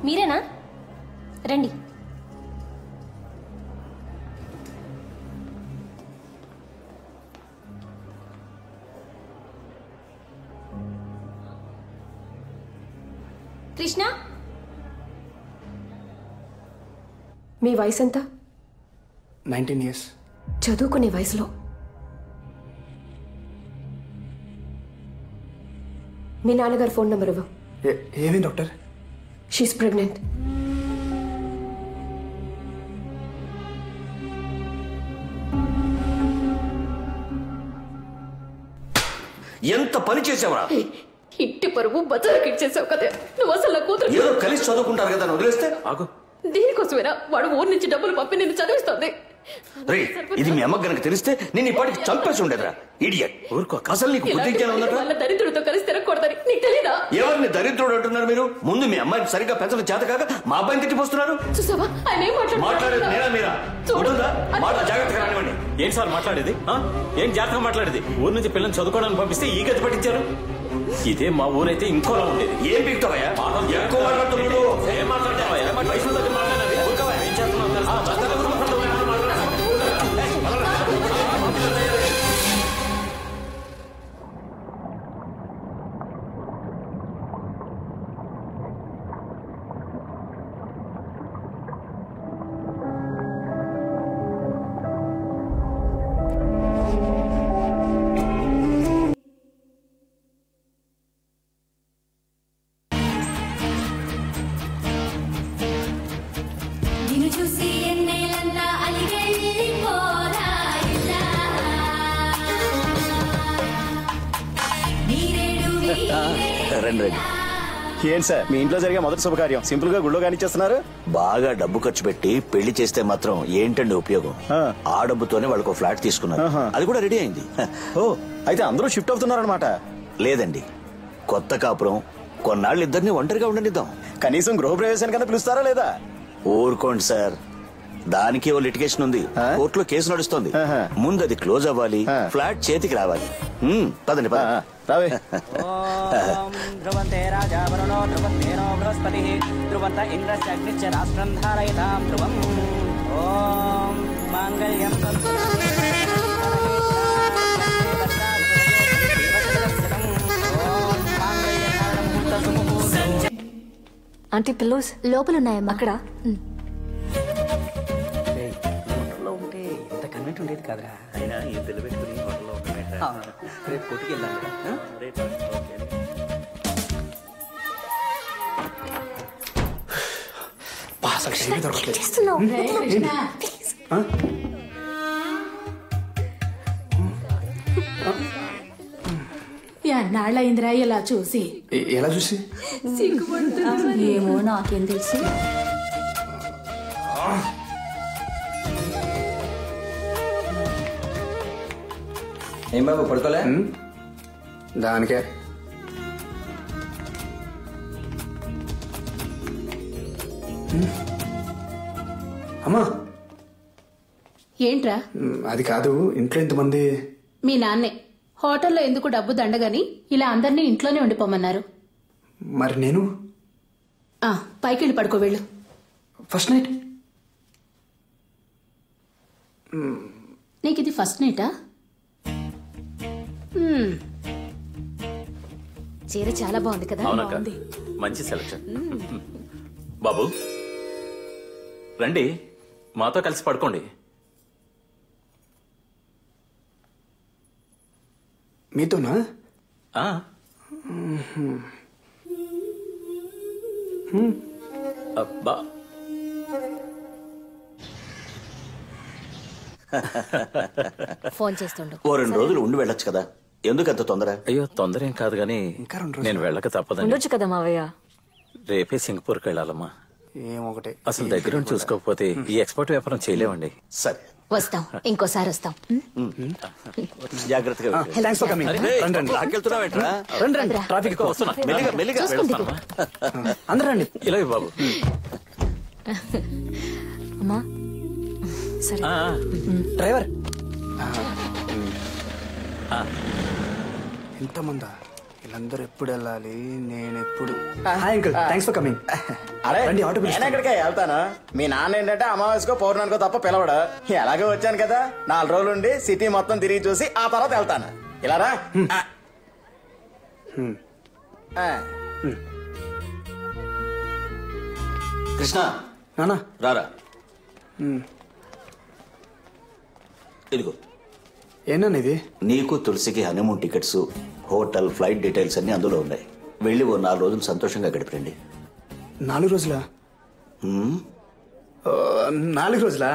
మీరేనా? రండి. కృష్ణ, మీ వయసు ఎంత? 19 years. చదువుకునే వయసులో మీ నాన్నగారు ఫోన్ నెంబర్ ఇవ్వు. ఏమేం డాక్టర్? She's pregnant. ఎంత పని చేసావరా? ఇంటి పరువు బజారుకి ఇచ్చేసావు కదా. నువ్వు అసలు నా కూతురు ఏదో కలిసి చదువుకుంటారు కదా, వదిలేస్తే ఆగు. దీనికోసమేనా వాడు ఊరి నుంచి డబ్బులు పంపి నిన్ను చదివిస్తుంది? రే, ఇది మీ అమ్మకి గనక తెలిస్తే నేను ఇప్పటికి చంపేసి ఉండేదిరా. ఇడియట్. ఊరుకో. అసలు నీకు బుద్ధి జ్ఞానం ఉందట? వాళ్ళ దరిద్రుడితో కలిసి తిరగకూడదని నీకు తెలీదా? ఎవరిని దరిద్రుడు అంటున్నారు మీరు? ముందు మీ అమ్మాయిని సరిగ్గా పెంచడం చేత కాక మా అబ్బాయిని తిట్టిపోస్తున్నారు. చూసావా ఆయన ఏం మాట్లాడేది నేనా మీరా? చూడుందా? మాట జాగ్రత్తగా రానివ్వండి. ఏం సార్ మాట్లాడేది? ఏం జాగ్రత్తగా మాట్లాడేది? ఊరు నుంచి పిల్లల్ని చదువుకోవడానికి పంపిస్తే ఈ గతి పట్టించారు. ఇదే మా ఊరైతే ఇంకోలా ఉండేది. ఏం పీకుతావయ్యా? ఎక్కువ మాట్లాడుతున్నాడు. ఏం మాట్లాడతావయ్యా? వయసు దగ్గర మాట్లాడాలి. ఏం చేస్తున్నావు తెలుసా? ఏంటి సార్ మీ ఇంట్లో జరిగే మొదటి శుభకార్యం సింపుల్ గా గుళ్ళో కానిచ్చేస్తున్నారు? బాగా డబ్బు ఖర్చు పెట్టి పెళ్లి చేస్తే మాత్రం ఏంటండి ఉపయోగం? ఆ డబ్బుతోనే వాళ్ళకు ఫ్లాట్ తీసుకున్నారు. అది కూడా రెడీ అయింది. ఓ, అయితే అందరూ షిఫ్ట్ అవుతున్నారనమాట? లేదండి, కొత్త కాపురం కొన్నాళ్ళు ఇద్దరిని ఒంటరిగా ఉండనిద్దాం. కనీసం గృహప్రవేశానికన్నా పిలుస్తారా లేదా? ఊరుకోండి సార్, దానికి ఓ లిటిగేషన్ ఉంది. కోర్టులో కేసు నడుస్తుంది. ముందు అది క్లోజ్ అవ్వాలి, ఫ్లాట్ చేతికి రావాలి. పదండి రావే. ధ్రువంతే రాజా వరుణో ధ్రువంతేనో బృహస్పతి ధ్రువంత ఇంద్రస్య అగ్నిశ్చ రాష్ట్రం ధారయతాం ధ్రువం. ఓం మాంగళ్యం ఆంటీ పిల్లోస్ లోపలున్నాయమ్మా. అక్కడ ఉంటే ఇంత కన్వెంట్ ఉండేది కాదురా. అయినా ఈ తెలు పెట్టుకుని హోటల్లో రేపు కొట్టుకు వెళ్దాం. ఎన్నాళ్ళయిందిరా ఇలా చూసి? ఎలా చూసి? ఏమో నాకేం తెలుసు. ఏం బాబు పడుకోలే? దానికే అమ్మా. ఏంట్రా? అది కాదు, ఇంట్లో ఇంతమంది. మీ నాన్నే హోటల్లో ఎందుకు డబ్బు దండగని ఇలా అందరినీ ఇంట్లోనే ఉండిపోమన్నారు. మరి నేను పైకెళ్ళి పడుకో వెళ్ళు. ఫస్ట్ నైట్ నీకు ఇది ఫస్ట్ నైటా? చీర చాలా బాగుంది కదా. మంచి సెలక్షన్. బాబు రండి, మాతో కలిసి పడుకోండి. మీతోనా? అబ్బా, ఫోన్ చేస్తుండు. ఓ 2 రోజులు ఉండి వెళ్ళొచ్చు కదా, ఎందుకంత తొందర? అయ్యో తొందర ఏం కాదు గానీ నేను వెళ్ళక తప్పదండి. ఉండొచ్చు కదా మావయ్య. రేపే సింగపూర్కి వెళ్ళాలమ్మా. ఏమొకటి అసలు దగ్గర చూసుకోకపోతే ఈ ఎక్స్పోర్ట్ వ్యాపారం చేయలేమండి. సరే వస్తాం, ఇంకోసారి వస్తాం. జాగ్రత్తగా. ట్రాఫిక్ అందరండి. ఇలా బాబు. అమ్మా సరే. డ్రైవర్ ఎంతమందా? వీళ్ళందరూ ఎప్పుడు వెళ్ళాలి, నేను ఎప్పుడు? Hi uncle, thanks for coming. అరే రండి, ఆటో నేను పిలుస్తాను. ఎక్కడికే వెళ్తాను. మీ నాన్న ఏంటంటే అమావాస్యకో పౌర్ణానికో తప్ప పిలవడు. ఎలాగో వచ్చాను కదా, 4 రోజులు ఉండి సిటీ మొత్తం తిరిగి చూసి ఆ తర్వాత వెళ్తాను. ఇలారా కృష్ణ నానా రారా. ఇదిగో ఏనా ఇది? నీకు తులసికి honeymoon tickets, hotel, flight details అన్ని అందులో ఉన్నాయి. వెళ్ళి ఓ 4 రోజులు సంతోషంగా గడిపండి. 4 రోజులా? 4 రోజులా?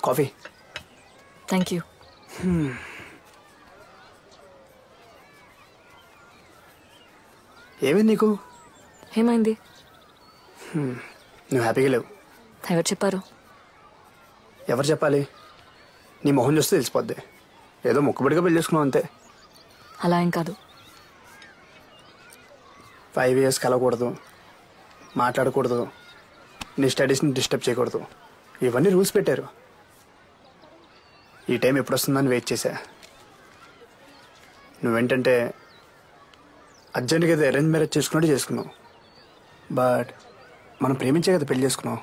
కాఫీ. Thank you. ఏమైంది నీకు? ఏమైంది? నువ్వు హ్యాపీగా లేవు. ఎవరు చెప్పారు? ఎవరు చెప్పాలి? నీ మొహం చూస్తే తెలిసిపోద్ది. ఏదో మొక్కుబడిగా పెళ్లి చేసుకున్నావు అంతే. అలా ఏం కాదు. 5 years కలవకూడదు, మాట్లాడకూడదు, నీ స్టడీస్ని డిస్టర్బ్ చేయకూడదు, ఇవన్నీ రూల్స్ పెట్టారు. ఈ టైం ఎప్పుడు వస్తుందని వెయిట్ చేశా. నువ్వేంటంటే అర్జెంట్గా ఏదో అరేంజ్ మ్యారేజ్ చేసుకున్నట్టు చేసుకున్నావు. బట్ మనం ప్రేమించే కదా పెళ్లి చేసుకున్నావు.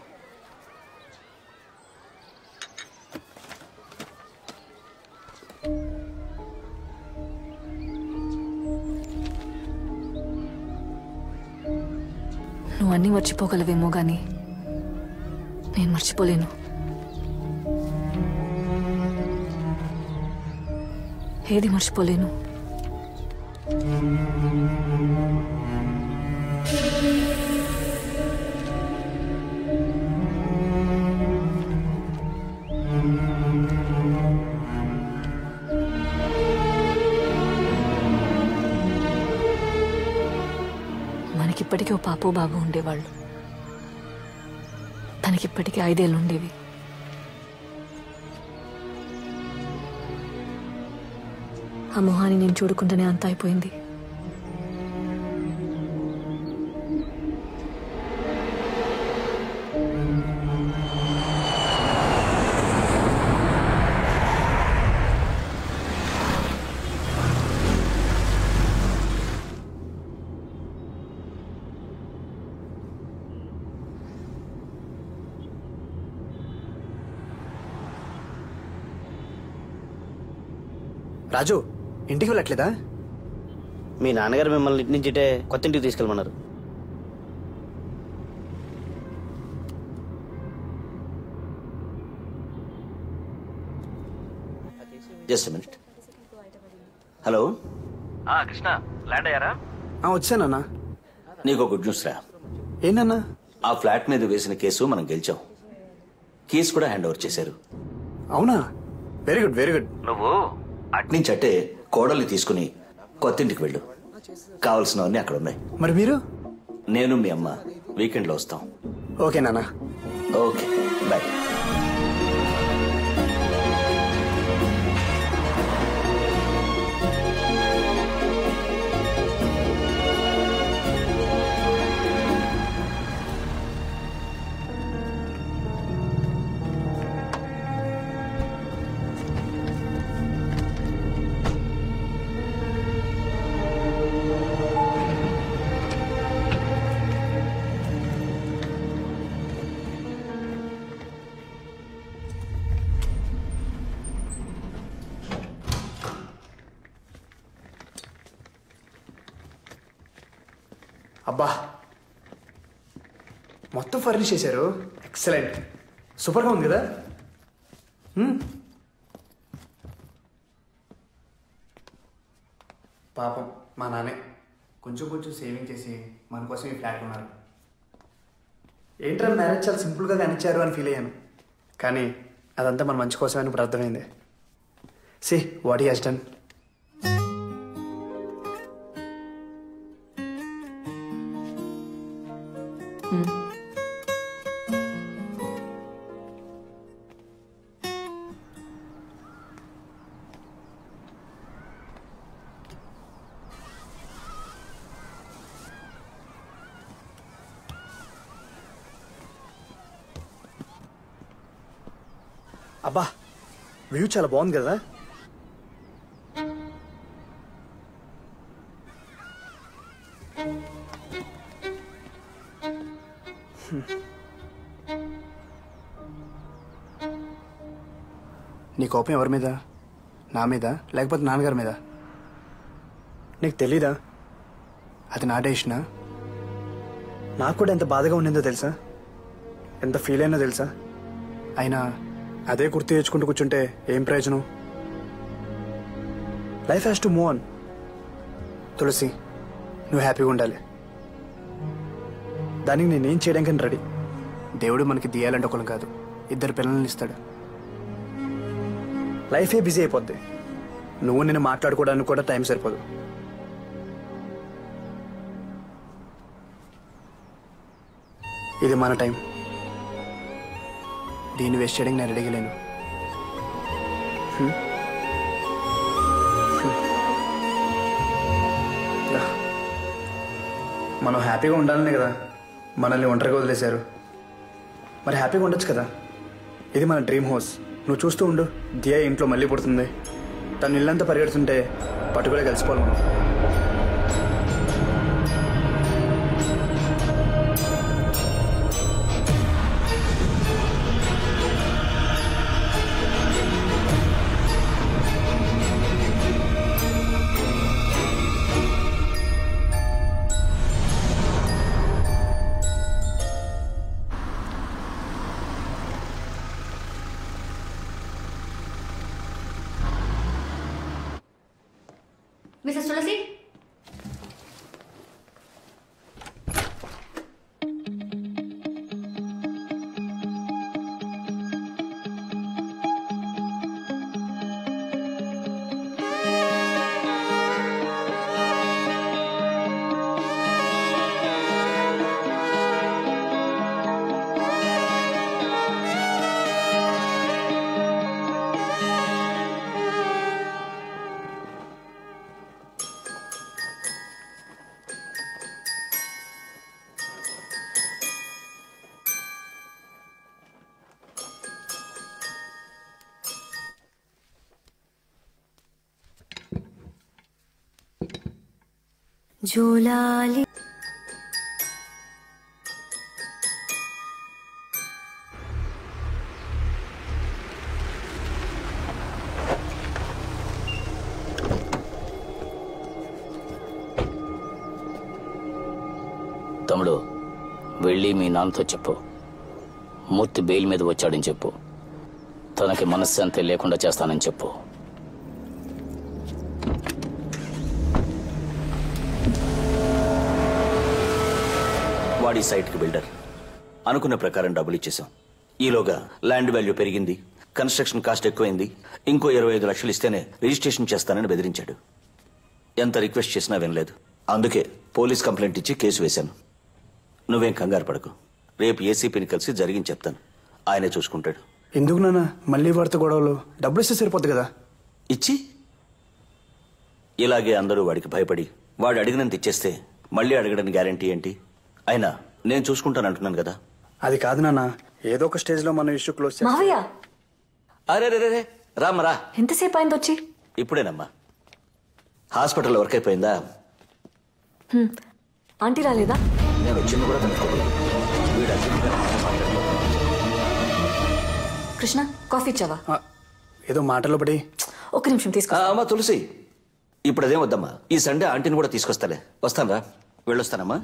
నువ్వు అన్నీ మర్చిపోగలవేమో కానీ నేను మర్చిపోలేను. ఏది మర్చిపోలేను. మనకిప్పటికీ ఓ పాపో బాబు ఉండేవాళ్ళు. తనకిప్పటికీ 5 ఏళ్ళు ఉండేవి. ఆ మొహాన్ని నేను చూడకుండానే అంత అయిపోయింది. రాజు, ఇంటికి వెళ్ళట్లేదా? మీ నాన్నగారు మిమ్మల్ని ఇంటి నుంచి ఇటే కొత్త ఇంటికి తీసుకెళ్ళమన్నారు. Just minute. Hello Krishna, land అయ్యారా? వచ్చానన్నా. నీకు గుడ్ న్యూస్ రా. ఏంటన్నా? ఆ ఫ్లాట్ మీద వేసిన కేసు మనం గెలిచాం. కీస్ కూడా హ్యాండ్ ఓవర్ చేశారు. అవునా? Very good, very good. నువ్వు అట్నుంచి అట్టే కోడల్ని తీసుకుని కొత్త ఇంటికి వెళ్ళు. కావలసినవన్నీ అక్కడ ఉన్నాయి. మరి మీరు? నేను మీ అమ్మ వీకెండ్ లో వస్తాం. ఓకే నాన్న. Okay, bye. అబ్బా, మొత్తం ఫర్నిష్ చేశారు. ఎక్సలెంట్, సూపర్గా ఉంది కదా. పాపం మా నాన్నే కొంచెం కొంచెం సేవింగ్ చేసి మన కోసం ఈ ఫ్లాట్ ఉన్నారు. ఏంట్రా మ్యారేజ్ చాలా సింపుల్గా కానిచ్చారు అని ఫీల్ అయ్యాను, కానీ అదంతా మన మంచి కోసమని ఇప్పుడు అర్థమైంది. See what he has done. అబ్బా వ్యూ చాలా బాగుంది కదా. నీ కోపం ఎవరి మీద? నా మీద లేకపోతే నాన్నగారి మీద? నీకు తెలీదా అది నా డెసిషనా? నాకు కూడా ఎంత బాధగా ఉండిందో తెలుసా, ఎంత ఫీల్ అయినా తెలుసా. అయినా అదే గుర్తు తెచ్చుకుంటూ కూర్చుంటే ఏం ప్రయోజనం? Life has to move on. Tulasi, నువ్వు హ్యాపీగా ఉండాలి. దానికి నేనేం చేయడానికి రెడీ. దేవుడు మనకి దియాలంటే ఒకరు కాదు, 2 పిల్లల్ని ఇస్తాడు. లైఫే బిజీ అయిపోద్ది, నువ్వు నేను మాట్లాడుకోవడానికి కూడా టైం సరిపోదు. ఇది మన టైం, దీన్ని వేస్ట్ చేయడానికి నేను రెడీగా లేను. మనం హ్యాపీగా ఉండాలనే కదా మనల్ని ఒంటరిగా వదిలేశారు. మరి హ్యాపీగా ఉండొచ్చు కదా. ఇది మన డ్రీమ్ హౌస్. నువ్వు చూస్తూ ఉండు, దియా ఇంట్లో మళ్ళీ పుడుతుంది. తను ఇల్లంతా పరిగెడుతుంటే పట్టుకునే కలిసిపోవాలి మనం. మిసెస్ తులసి, జోలాలి తమ్ముడు, వెళ్ళి మీ నాన్నతో చెప్పు, మూర్తి బెయిల్ మీద వచ్చాడని చెప్పు, తనకి మనశ్శాంతి లేకుండా చేస్తానని చెప్పు. వాడి సైట్కి బిల్డర్ అనుకున్న ప్రకారం డబ్బులు ఇచ్చేసాం. ఈలోగా ల్యాండ్ వాల్యూ పెరిగింది, కన్స్ట్రక్షన్ కాస్ట్ ఎక్కువైంది. ఇంకో 25 లక్షలు ఇస్తేనే రిజిస్ట్రేషన్ చేస్తానని బెదిరించాడు. ఎంత రిక్వెస్ట్ చేసినా వినలేదు. అందుకే పోలీస్ కంప్లైంట్ ఇచ్చి కేసు వేశాను. నువ్వేం కంగారు పడకు, రేపు ఏసీపీని కలిసి జరిగింది చెప్తాను, ఆయనే చూసుకుంటాడు. ఎందుకు నాన్న మళ్ళీ వాడితో గొడవలు? డబ్బులు ఇస్తే సరిపోద్ది కదా. ఇచ్చి ఇలాగే అందరూ వాడికి భయపడి వాడు అడిగినంత ఇచ్చేస్తే మళ్ళీ అడగడానికి గ్యారంటీ ఏంటి? అయినా నేను చూసుకుంటానంటున్నాను కదా. అది కాదు నాన్న, ఏదో ఒక స్టేజ్ లో మన ఇష్యూ క్లోజ్ చేయాలి. మావయ్య, అరే రే రామరా, ఎంతసేపు అయింది వచ్చి? ఇప్పుడేనమ్మా. హాస్పిటల్ వర్క్ అయిపోయిందా? ఆంటీ రాలేదా? నేను వచ్చింది కూడా కనుక్కోలేదు. వీడు కృష్ణ, కాఫీ ఇచ్చావా? ఏదో మాటలో పడి. ఒక్క నిమిషం తీసుకో. అమ్మా తులసి, ఇప్పుడు అదేం వద్దమ్మా, ఈ సండే ఆంటీని కూడా తీసుకొస్తాలే. వస్తాను రా, వెళ్ళొస్తానమ్మా.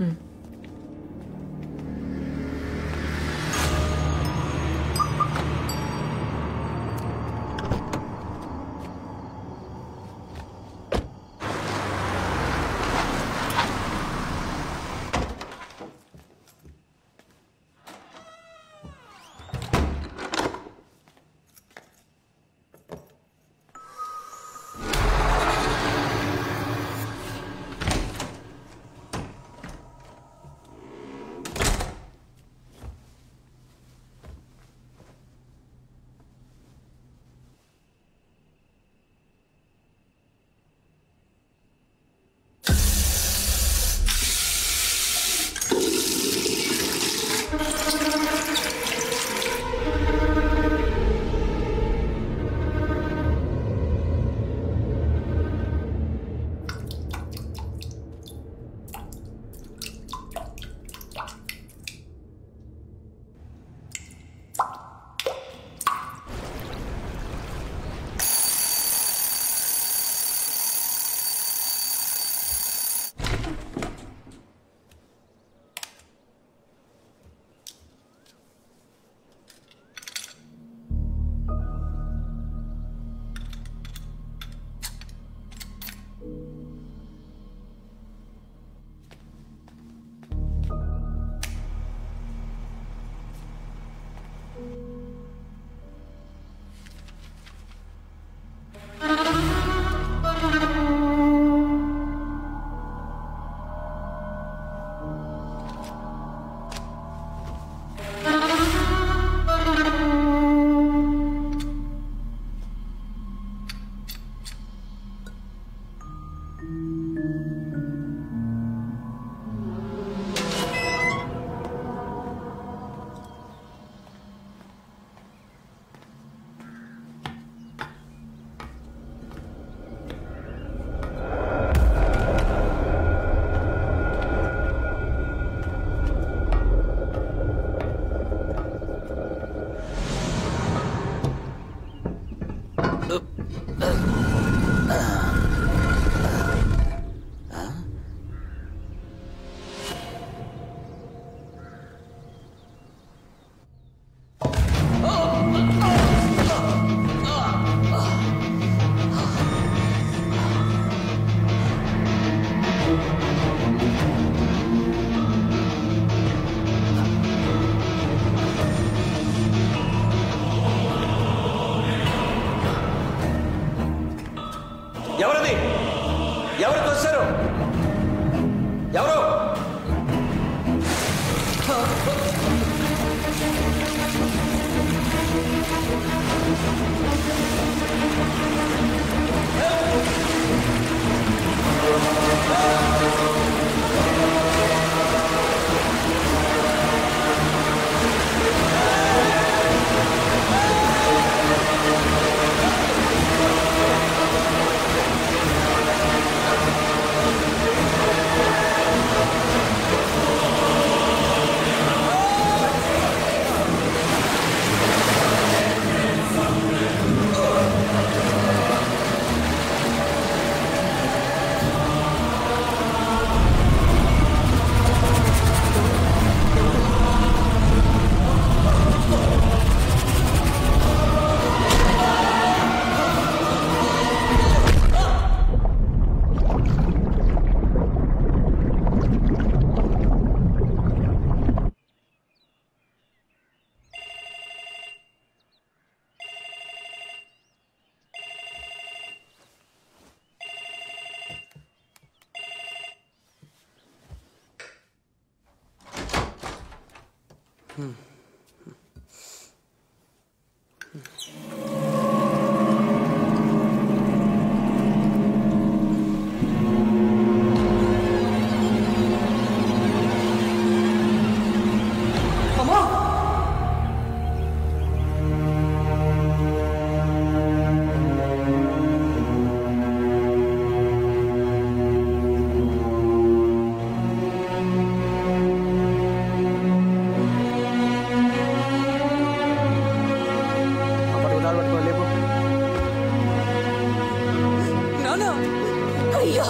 అయ్యో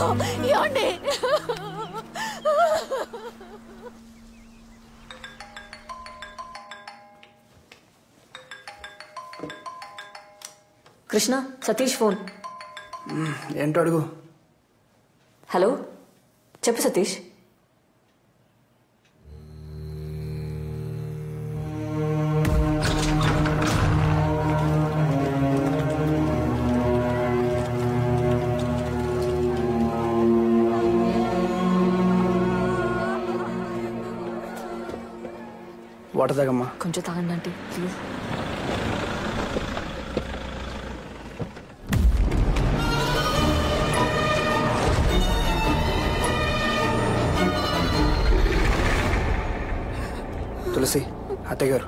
ఏమండి కృష్ణ, సతీష్ ఫోన్. ఏంటో అడుగు. హలో, చెప్పు సతీష్. వాటర్ తాగమ్మా. కొంచెం తాగండి ఆంటీ ప్లీజ్. తులసి, అత్తయ్య గారు.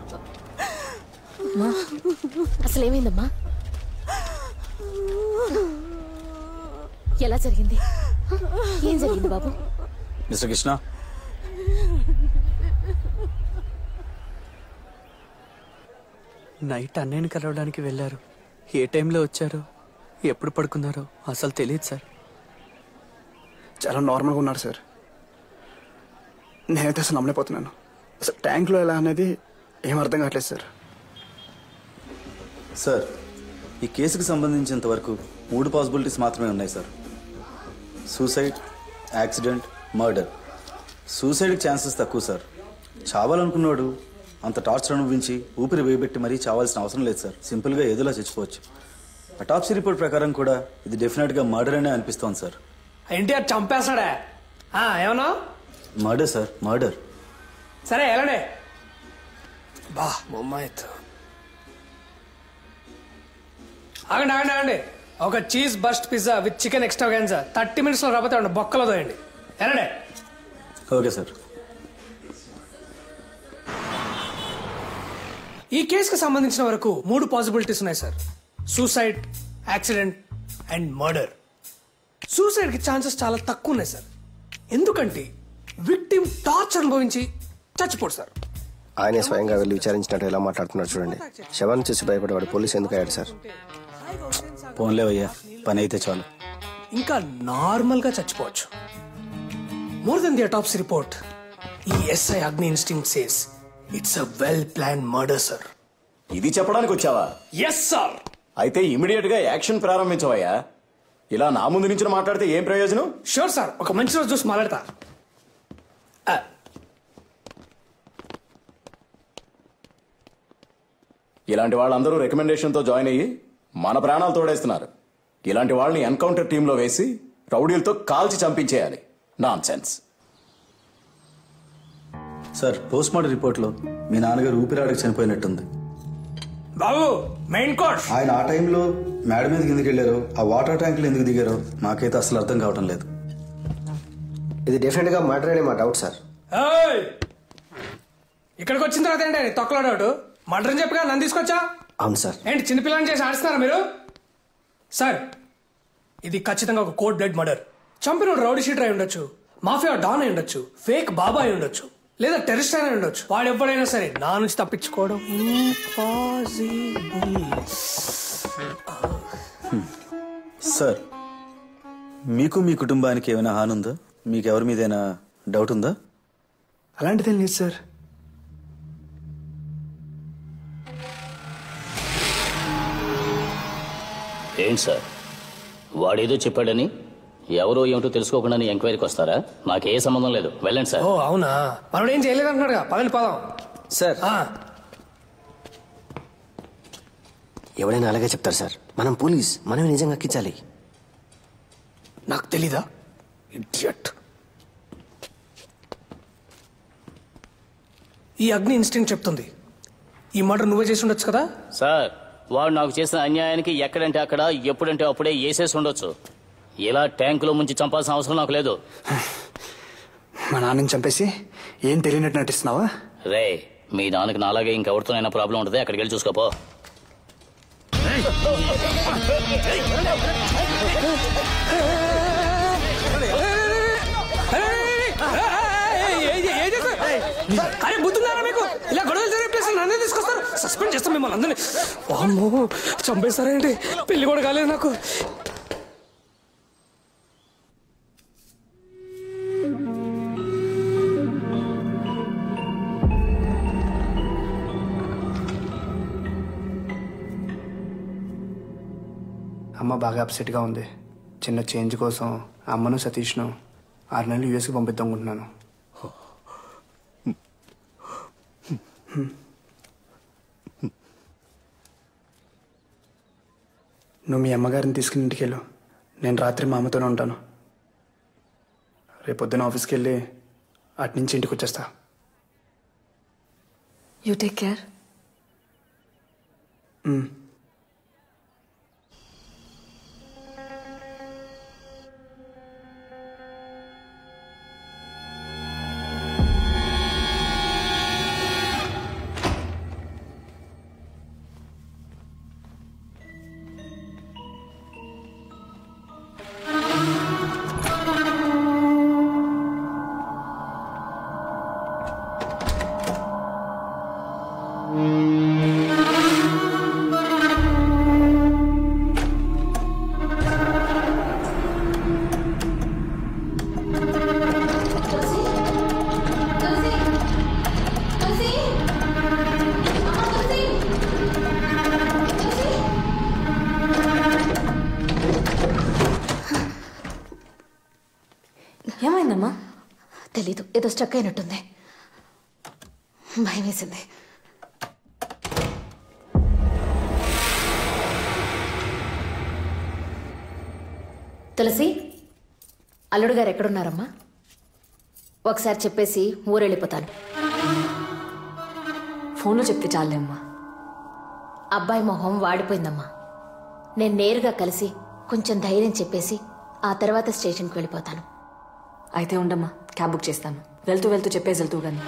అసలు ఏమైందమ్మా? ఎలా జరిగింది? ఏం జరిగింది బాబు? మిస్టర్ కృష్ణ, నైట్ అన్నయ్యని కలవడానికి వెళ్ళారు. ఏ టైంలో వచ్చారో ఎప్పుడు పడుకున్నారో అసలు తెలియదు సార్. చాలా నార్మల్గా ఉన్నారు సార్. నేనైతే అసలు నమ్మలేకపోతున్నాను. అసలు ట్యాంక్లో ఎలా అనేది ఏం అర్థం కావట్లేదు సార్. సార్, ఈ కేసుకు సంబంధించినంత వరకు 3 పాసిబిలిటీస్ మాత్రమే ఉన్నాయి సార్. Suicide, accident, murder. సూసైడ్కి ఛాన్సెస్ తక్కువ సార్. చావాలనుకున్నాడు అంత టార్చర్ అనుభవించి ఊపిరి వేయబెట్టి మరీ చావాల్సిన అవసరం లేదు సార్. సింపుల్గా ఏదోలా చచ్చిపోవచ్చు. అటాప్సీ రిపోర్ట్ ప్రకారం కూడా ఇది డెఫినెట్గా మర్డర్ అనే అనిపిస్తోంది సార్. ఎన్టీఆర్ చంపేస్తాడా? ఏమన్నా? Murder sir, murder. సరే ఎలానే బా బొమ్మాయిత్. ఆగండి ఆగండి ఆగండి. ఒక cheese burst pizza with chicken extravaganza 30 minutes లో రాబోతే బొక్కలో దోయండి. ఎలానే? Okay sir. ఈ కేసుకు సంబంధించిన వరకు 3 పాసిబిలిటీస్ ఉన్నాయి sir. Suicide, accident and murder. Suicide కి ఛాన్సెస్ చాలా తక్కువ ఉన్నాయి సార్. ఎందుకంటే విక్టిమ్ టార్చర్ అనుభవించి చచ్చిపోడు సార్. ఆయనే స్వయంగా వెళ్ళి విచారించినట్టు ఎలా మాట్లాడుతున్నారు చూడండి. శవాన్ని చూసి భయపడేవాడు పోలీసు ఎందుకు అయ్యాడు సార్? పోన్లేవయ్యా, పని అయితే చాలు. ఇంకా నార్మల్ గా చచ్చిపోవచ్చు. More than the autopsy report, ఈ SI Agni instinct says it's a well plan murder sir. ఇది చెప్పడానికి వచ్చావా? Yes sir. అయితే ఇమిడియట్ గా యాక్షన్ ప్రారంభించవయ్యా. ఇలా నా ముందు నుంచి మాట్లాడితే ఏం ప్రయోజనం? షూర్ సార్, ఒక మంచి రోజు చూసి మాట్లాడతా. ఇలాంటి వాళ్ళందరూ రికమెండేషన్ తో జాయిన్ అయ్యి మన ప్రాణాలు తోడేస్తున్నారు. ఇలాంటి వాళ్ళని ఎన్కౌంటర్ టీంలో వేసి రౌడీలతో కాల్చి చంపించేయాలి. Nonsense. Sir, post mortem రిపోర్ట్లో మీ నాన్నగారు ఊపిరాడకి చనిపోయినట్టుంది. బాబు మెయిన్ కోర్స్. ఆయన ఆ టైంలో మేడ మీదకి ఎందుకు వెళ్ళారో, ఆ వాటర్ ట్యాంకులు ఎందుకు దిగారో నాకైతే అసలు అర్థం కావటం లేదు. ఇది డెఫినెట్ గా మర్డర్ అనే మా డౌట్ సార్. ఇక్కడికి వచ్చిన తర్వాత ఏంటి తొక్కలో డౌట్? మర్డర్ అని చెప్పగా నన్ను తీసుకొచ్చా? అవును సార్. ఏంటి చిన్నపిల్లని చేసి ఆడిస్తున్నారా మీరు? సార్, ఇది ఖచ్చితంగా ఒక కోల్డ్ బ్లడ్ మర్డర్. చంపిన రౌడీ షీటర్ అయి ఉండొచ్చు, మాఫియా డాన్ అయి ఉండొచ్చు, ఫేక్ బాబా అయి ఉండొచ్చు, లేదా టెర్రరిస్ట్ అయినా ఉండొచ్చు. వాడు ఎవడైనా సరే నా నుంచి తప్పించుకోవడం ఇంపాసిబుల్. సార్, మీకు మీ కుటుంబానికి ఏమైనా హాని ఉందా? మీకు ఎవరి మీదైనా డౌట్ ఉందా? అలాంటిదేం లేదు సార్. ఏంటి సార్, వాడేదో చెప్పాడని ఎవరో ఏమిటో తెలుసుకోకుండా ఎంక్వైరీకి వస్తారా? నాకే సంబంధం లేదు, వెళ్ళండి సార్. ఓ అవునా, మనోడు ఏం చేయలేదు అంటున్నాడుగా, పదండి పదం. సార్, ఎవడైనా అలాగే చెప్తారు సార్. మనం పోలీస్, మనమే నిజంగా ఎక్కించాలి. నాకు తెలీదా ఇడియట్? ఈ అగ్ని ఇన్స్టింక్ట్ చెప్తుంది ఈ మర్డర్ నువ్వే చేసి ఉండొచ్చు కదా. సార్ వాడు నాకు చేసిన అన్యాయానికి ఎక్కడంటే అక్కడ ఎప్పుడంటే అప్పుడే వేసేసి ఉండొచ్చు. ఇలా ట్యాంకులో ముంచి చంపాల్సిన అవసరం నాకు లేదు. మా నాన్నని చంపేసి ఏం తెలియనట్టు నటిస్తున్నావా? రే మీ నాన్నకి నాలాగే ఇంకెవరితోనైనా ప్రాబ్లం ఉంటుంది, అక్కడికి వెళ్ళి చూసుకోపో. అరే బుద్ధున్నారా మీకు? ఇలా గొడవలు జరిగే ప్లేస్ నన్నే తీసుకొస్తారు, సస్పెండ్ చేస్తాం మిమ్మల్ని అందరినీ. అమ్మో చంపేస్తారేంటి? పెళ్లి కూడా కాలేదు నాకు. అమ్మ బాగా అప్సెట్గా ఉంది. చిన్న చేంజ్ కోసం అమ్మను సతీష్ను 6 నెలలు యూఎస్కి పంపిద్దాం అనుకుంటున్నాను. నువ్వు మీ అమ్మగారిని తీసుకుని ఇంటికి వెళ్ళు. నేను రాత్రి మా అమ్మతోనే ఉంటాను. రేపొద్దున ఆఫీస్కి వెళ్ళి అట్నుంచి ఇంటికి వచ్చేస్తా. You take care. ఏమైందమ్మా? తెలీదు, ఏదో స్ట్రక్ అయినట్టుంది. భయం వేసింది. తులసి, అల్లుడు గారు ఎక్కడున్నారమ్మా? ఒకసారి చెప్పేసి ఊరెళ్ళిపోతాను. ఫోన్లో చెప్తే చాలే అమ్మా. అబ్బాయి మొహం వాడిపోయిందమ్మా. నేను నేరుగా కలిసి కొంచెం ధైర్యం చెప్పేసి ఆ తర్వాత స్టేషన్కి వెళ్ళిపోతాను. అయితే ఉండమ్మా, క్యాబ్ బుక్ చేస్తాను. వెళ్తూ వెళ్తూ చెప్పేసి వెళ్తూ కానీ.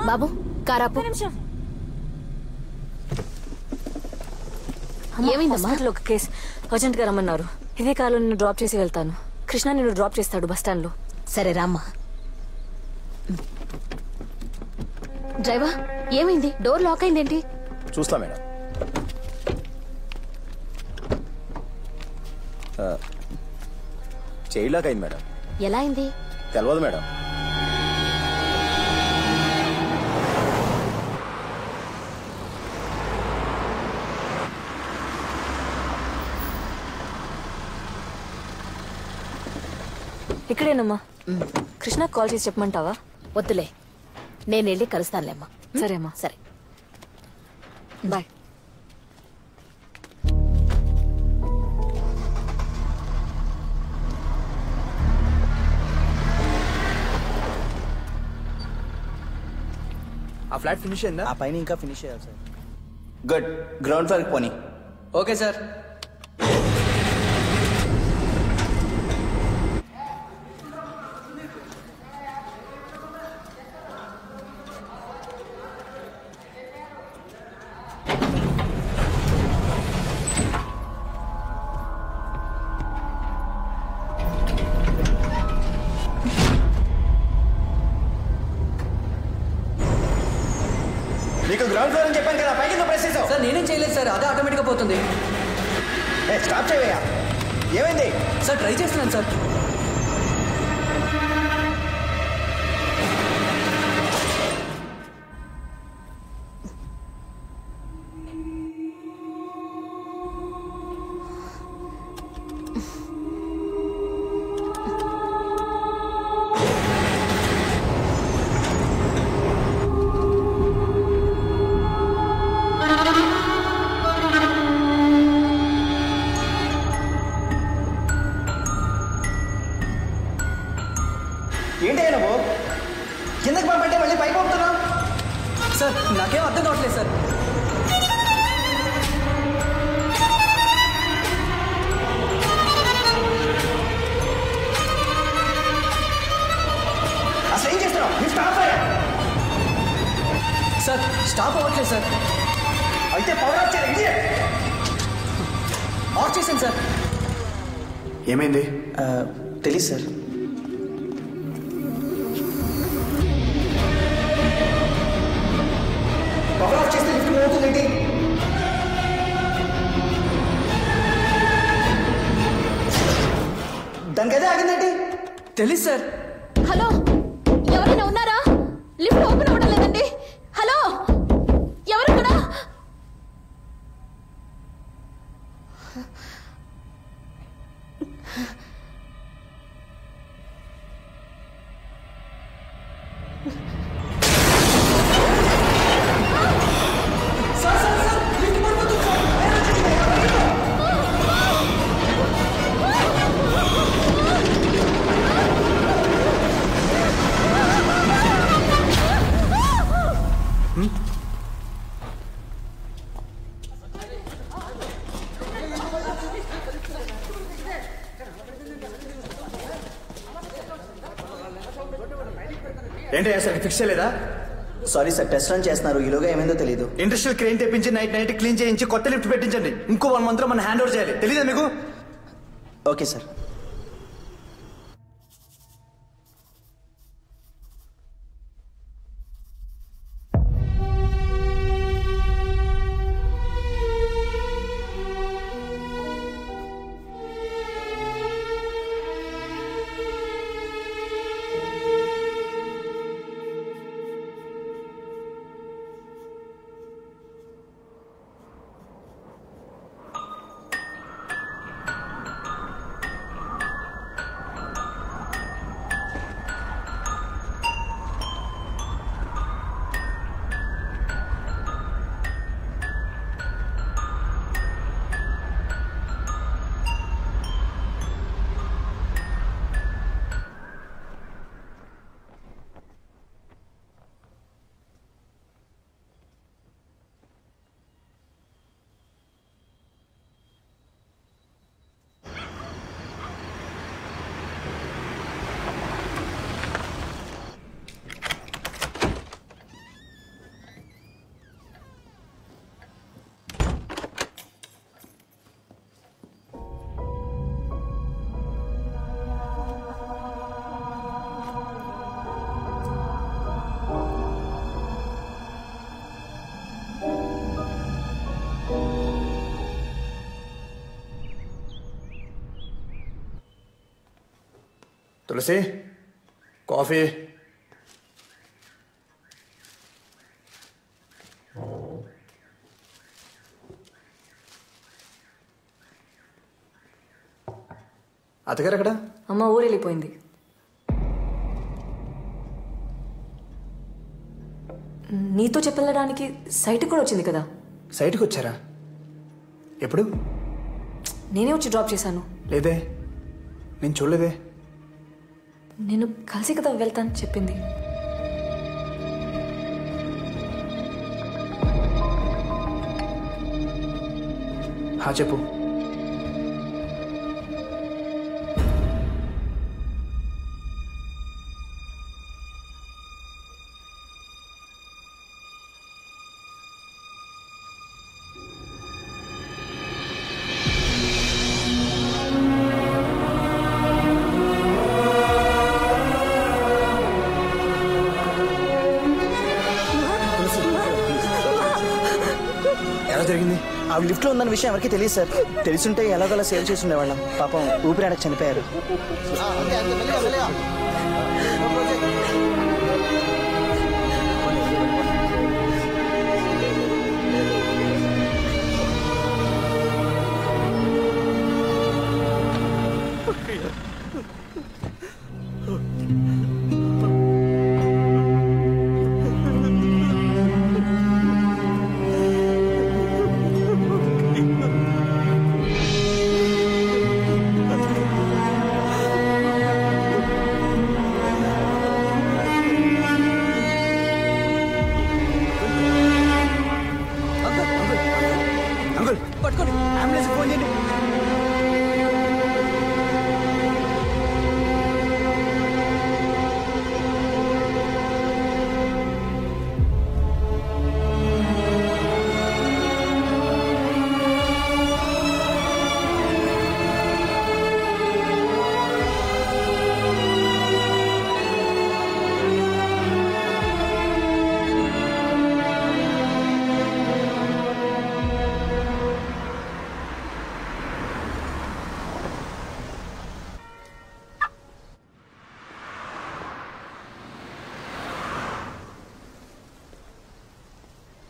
బాబు కారాపు. ఏమైందమ్మా? ఒక కేసు అర్జెంట్గా రమ్మన్నారు. ఇదే కారులో నిన్ను డ్రాప్ చేసి వెళ్తాను. కృష్ణ నిన్ను డ్రాప్ చేస్తాడు బస్ స్టాండ్ లో. సరే రామ్మా. డ్రైవర్, ఏమైంది? డోర్ లాక్ అయిందేంటి? చూస్తా మేడం. చైల్డ్ అయింది మేడం. ఎలా అయింది? తెలియదు మేడం. ఇక్కడేనమ్మా. కృష్ణ కాల్ చేసి చెప్పమంటావా? వద్దులే, నేను వెళ్ళి కలుస్తానులేమ్మా. సరే అమ్మా. సరే బాయ్. ఆ ఫ్లాట్ ఫినిష్ అయిందా? ఆ పైన ఇంకా ఫినిష్ చేయాలి సార్. గుడ్. గ్రౌండ్ ఫ్లోర్కి పోనీ. Okay sir. నీకు గ్రౌండ్ ఫ్లోర్ అని చెప్పాను కదా, పైకి నువ్వు ప్రెస్ చేసావు. సార్ నేనేం చేయలేదు సార్, అదే ఆటోమేటిక్గా పోతుంది. స్టాప్ చేయవయ్యా. ఏమైంది సార్? ట్రై చేస్తున్నాను సార్. సార్ నాకేం అర్థం కావట్లేదు సార్. అసలు ఏం చేస్తున్నావు? సార్ స్టాప్ అవ్వట్లేదు సార్. అయితే పవర్ ఆఫ్ చేయండి. ఆఫ్ చేశాను సార్. ఏమైంది? తెలీదు సార్. పవర్ ఆఫ్ చేస్తే లిఫ్ట్ మూవ్ అవుతుందేంటి? దానికి అదే ఆగిందేంటి? తెలీదు సార్. హలో, ఎవరైనా ఉన్నారా? లిఫ్ట్ ఓపెన్ అవ్వడం లేదండి. హలో, ఎవరక్కడ? ఏంటి అసలు ఫిక్స్ చేయలేదా? సారీ సార్, టెస్ట్ రన్ చేస్తున్నారు. ఈలోగా ఏమైందో తెలియదు. ఇండస్ట్రియల్ క్రెయిన్ తెప్పించి నైట్ క్లీన్ చేయించి కొత్త లిఫ్ట్ పెట్టించండి. ఇంకో 1 month లో మనం హ్యాండ్ ఓవర్ చేయాలి. తెలీదా మీకు? Okay sir. తులసి, కాఫీ. అత్తగారు ఎక్కడ? అమ్మ ఊరు వెళ్ళిపోయింది. నీతో చెప్పెళ్ళడానికి సైట్కి కూడా వచ్చింది కదా. సైట్కి వచ్చారా? ఎప్పుడు? నేనే వచ్చి డ్రాప్ చేశాను. లేదే, నేను చూడలేదే. నేను కలిసి కదా వెళ్తాను చెప్పింది. చెప్పు. జరిగింది? ఆవిడ లిఫ్ట్ లో ఉందన్న విషయం ఎవరికి తెలియదు సార్. తెలుసుంటే ఎలాగోలా సేవ్ చేసి ఉండేవాళ్ళం. పాపం ఊపిరాడక చనిపోయారు. ఫోన్ చేయండి.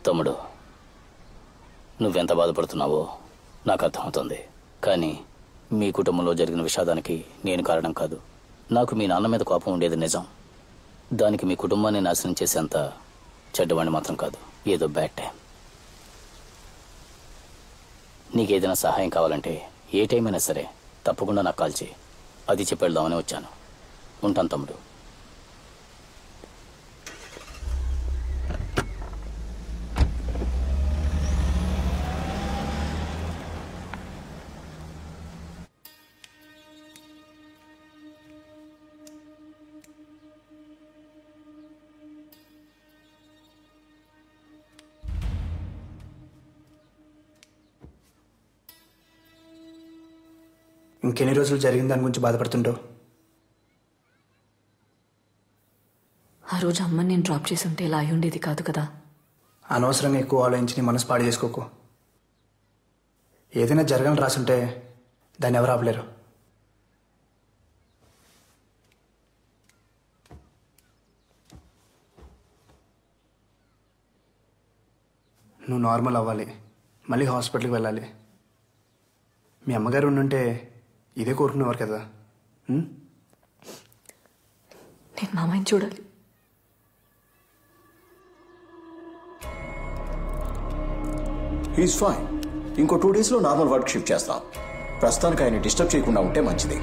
తమ్ముడు, నువ్వెంత బాధపడుతున్నావో నాకు అర్థమవుతుంది. కానీ మీ కుటుంబంలో జరిగిన విషాదానికి నేను కారణం కాదు. నాకు మీ నాన్న మీద కోపం ఉండేది నిజం. దానికి మీ కుటుంబాన్ని నాశనం చేసేంత చెడ్డవాడిని మాత్రం కాదు. ఏదో బ్యాడ్ టైం. నీకేదైనా సహాయం కావాలంటే ఏ టైం అయినా సరే తప్పకుండా నాకు కాల్ చేయి. అది చెప్పి వెళ్దామని వచ్చాను. ఉంటాను తమ్ముడు. ఇంకెన్ని రోజులు జరిగిన దాని గురించి బాధపడుతుంటావు? ఆ రోజు అమ్మని నేను డ్రాప్ చేసి ఉంటే ఇలా అయి ఉండేది కాదు కదా. అనవసరంగా ఎక్కువ ఆలోచించి నీ మనసు పాడు చేసుకోకు. ఏదైనా జరగని రాసుంటే దాన్ని ఎవరు ఆపలేరు. నువ్వు నార్మల్ అవ్వాలి, మళ్ళీ హాస్పిటల్కి వెళ్ళాలి. మీ అమ్మగారు ఉండుంటే ఇదే కోరుకునేవారు కదా. నేను మామయ్యని చూడాలి. He's fine. ఇంకో 2 daysలో నార్మల్ వర్క్ షిఫ్ట్ చేస్తాం. ప్రస్తుతానికి ఆయన డిస్టర్బ్ చేయకుండా ఉంటే మంచిది.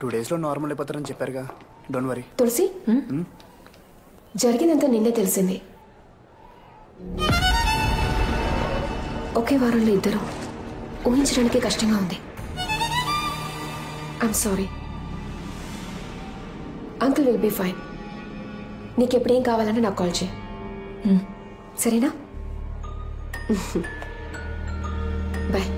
టూ డేస్లో నార్మల్ అయిపోతారని చెప్పారుగా. Don't worry. తులసి, జరిగిందంతా నిన్నే తెలిసింది. ఒకే వారంలో ఇద్దరు ఊహించడానికి కష్టంగా ఉంది. I'm sorry. Uncle will be fine. నీకెప్పుడేం కావాలంటే నాకు కాల్ చేయి, సరేనా? బాయ్.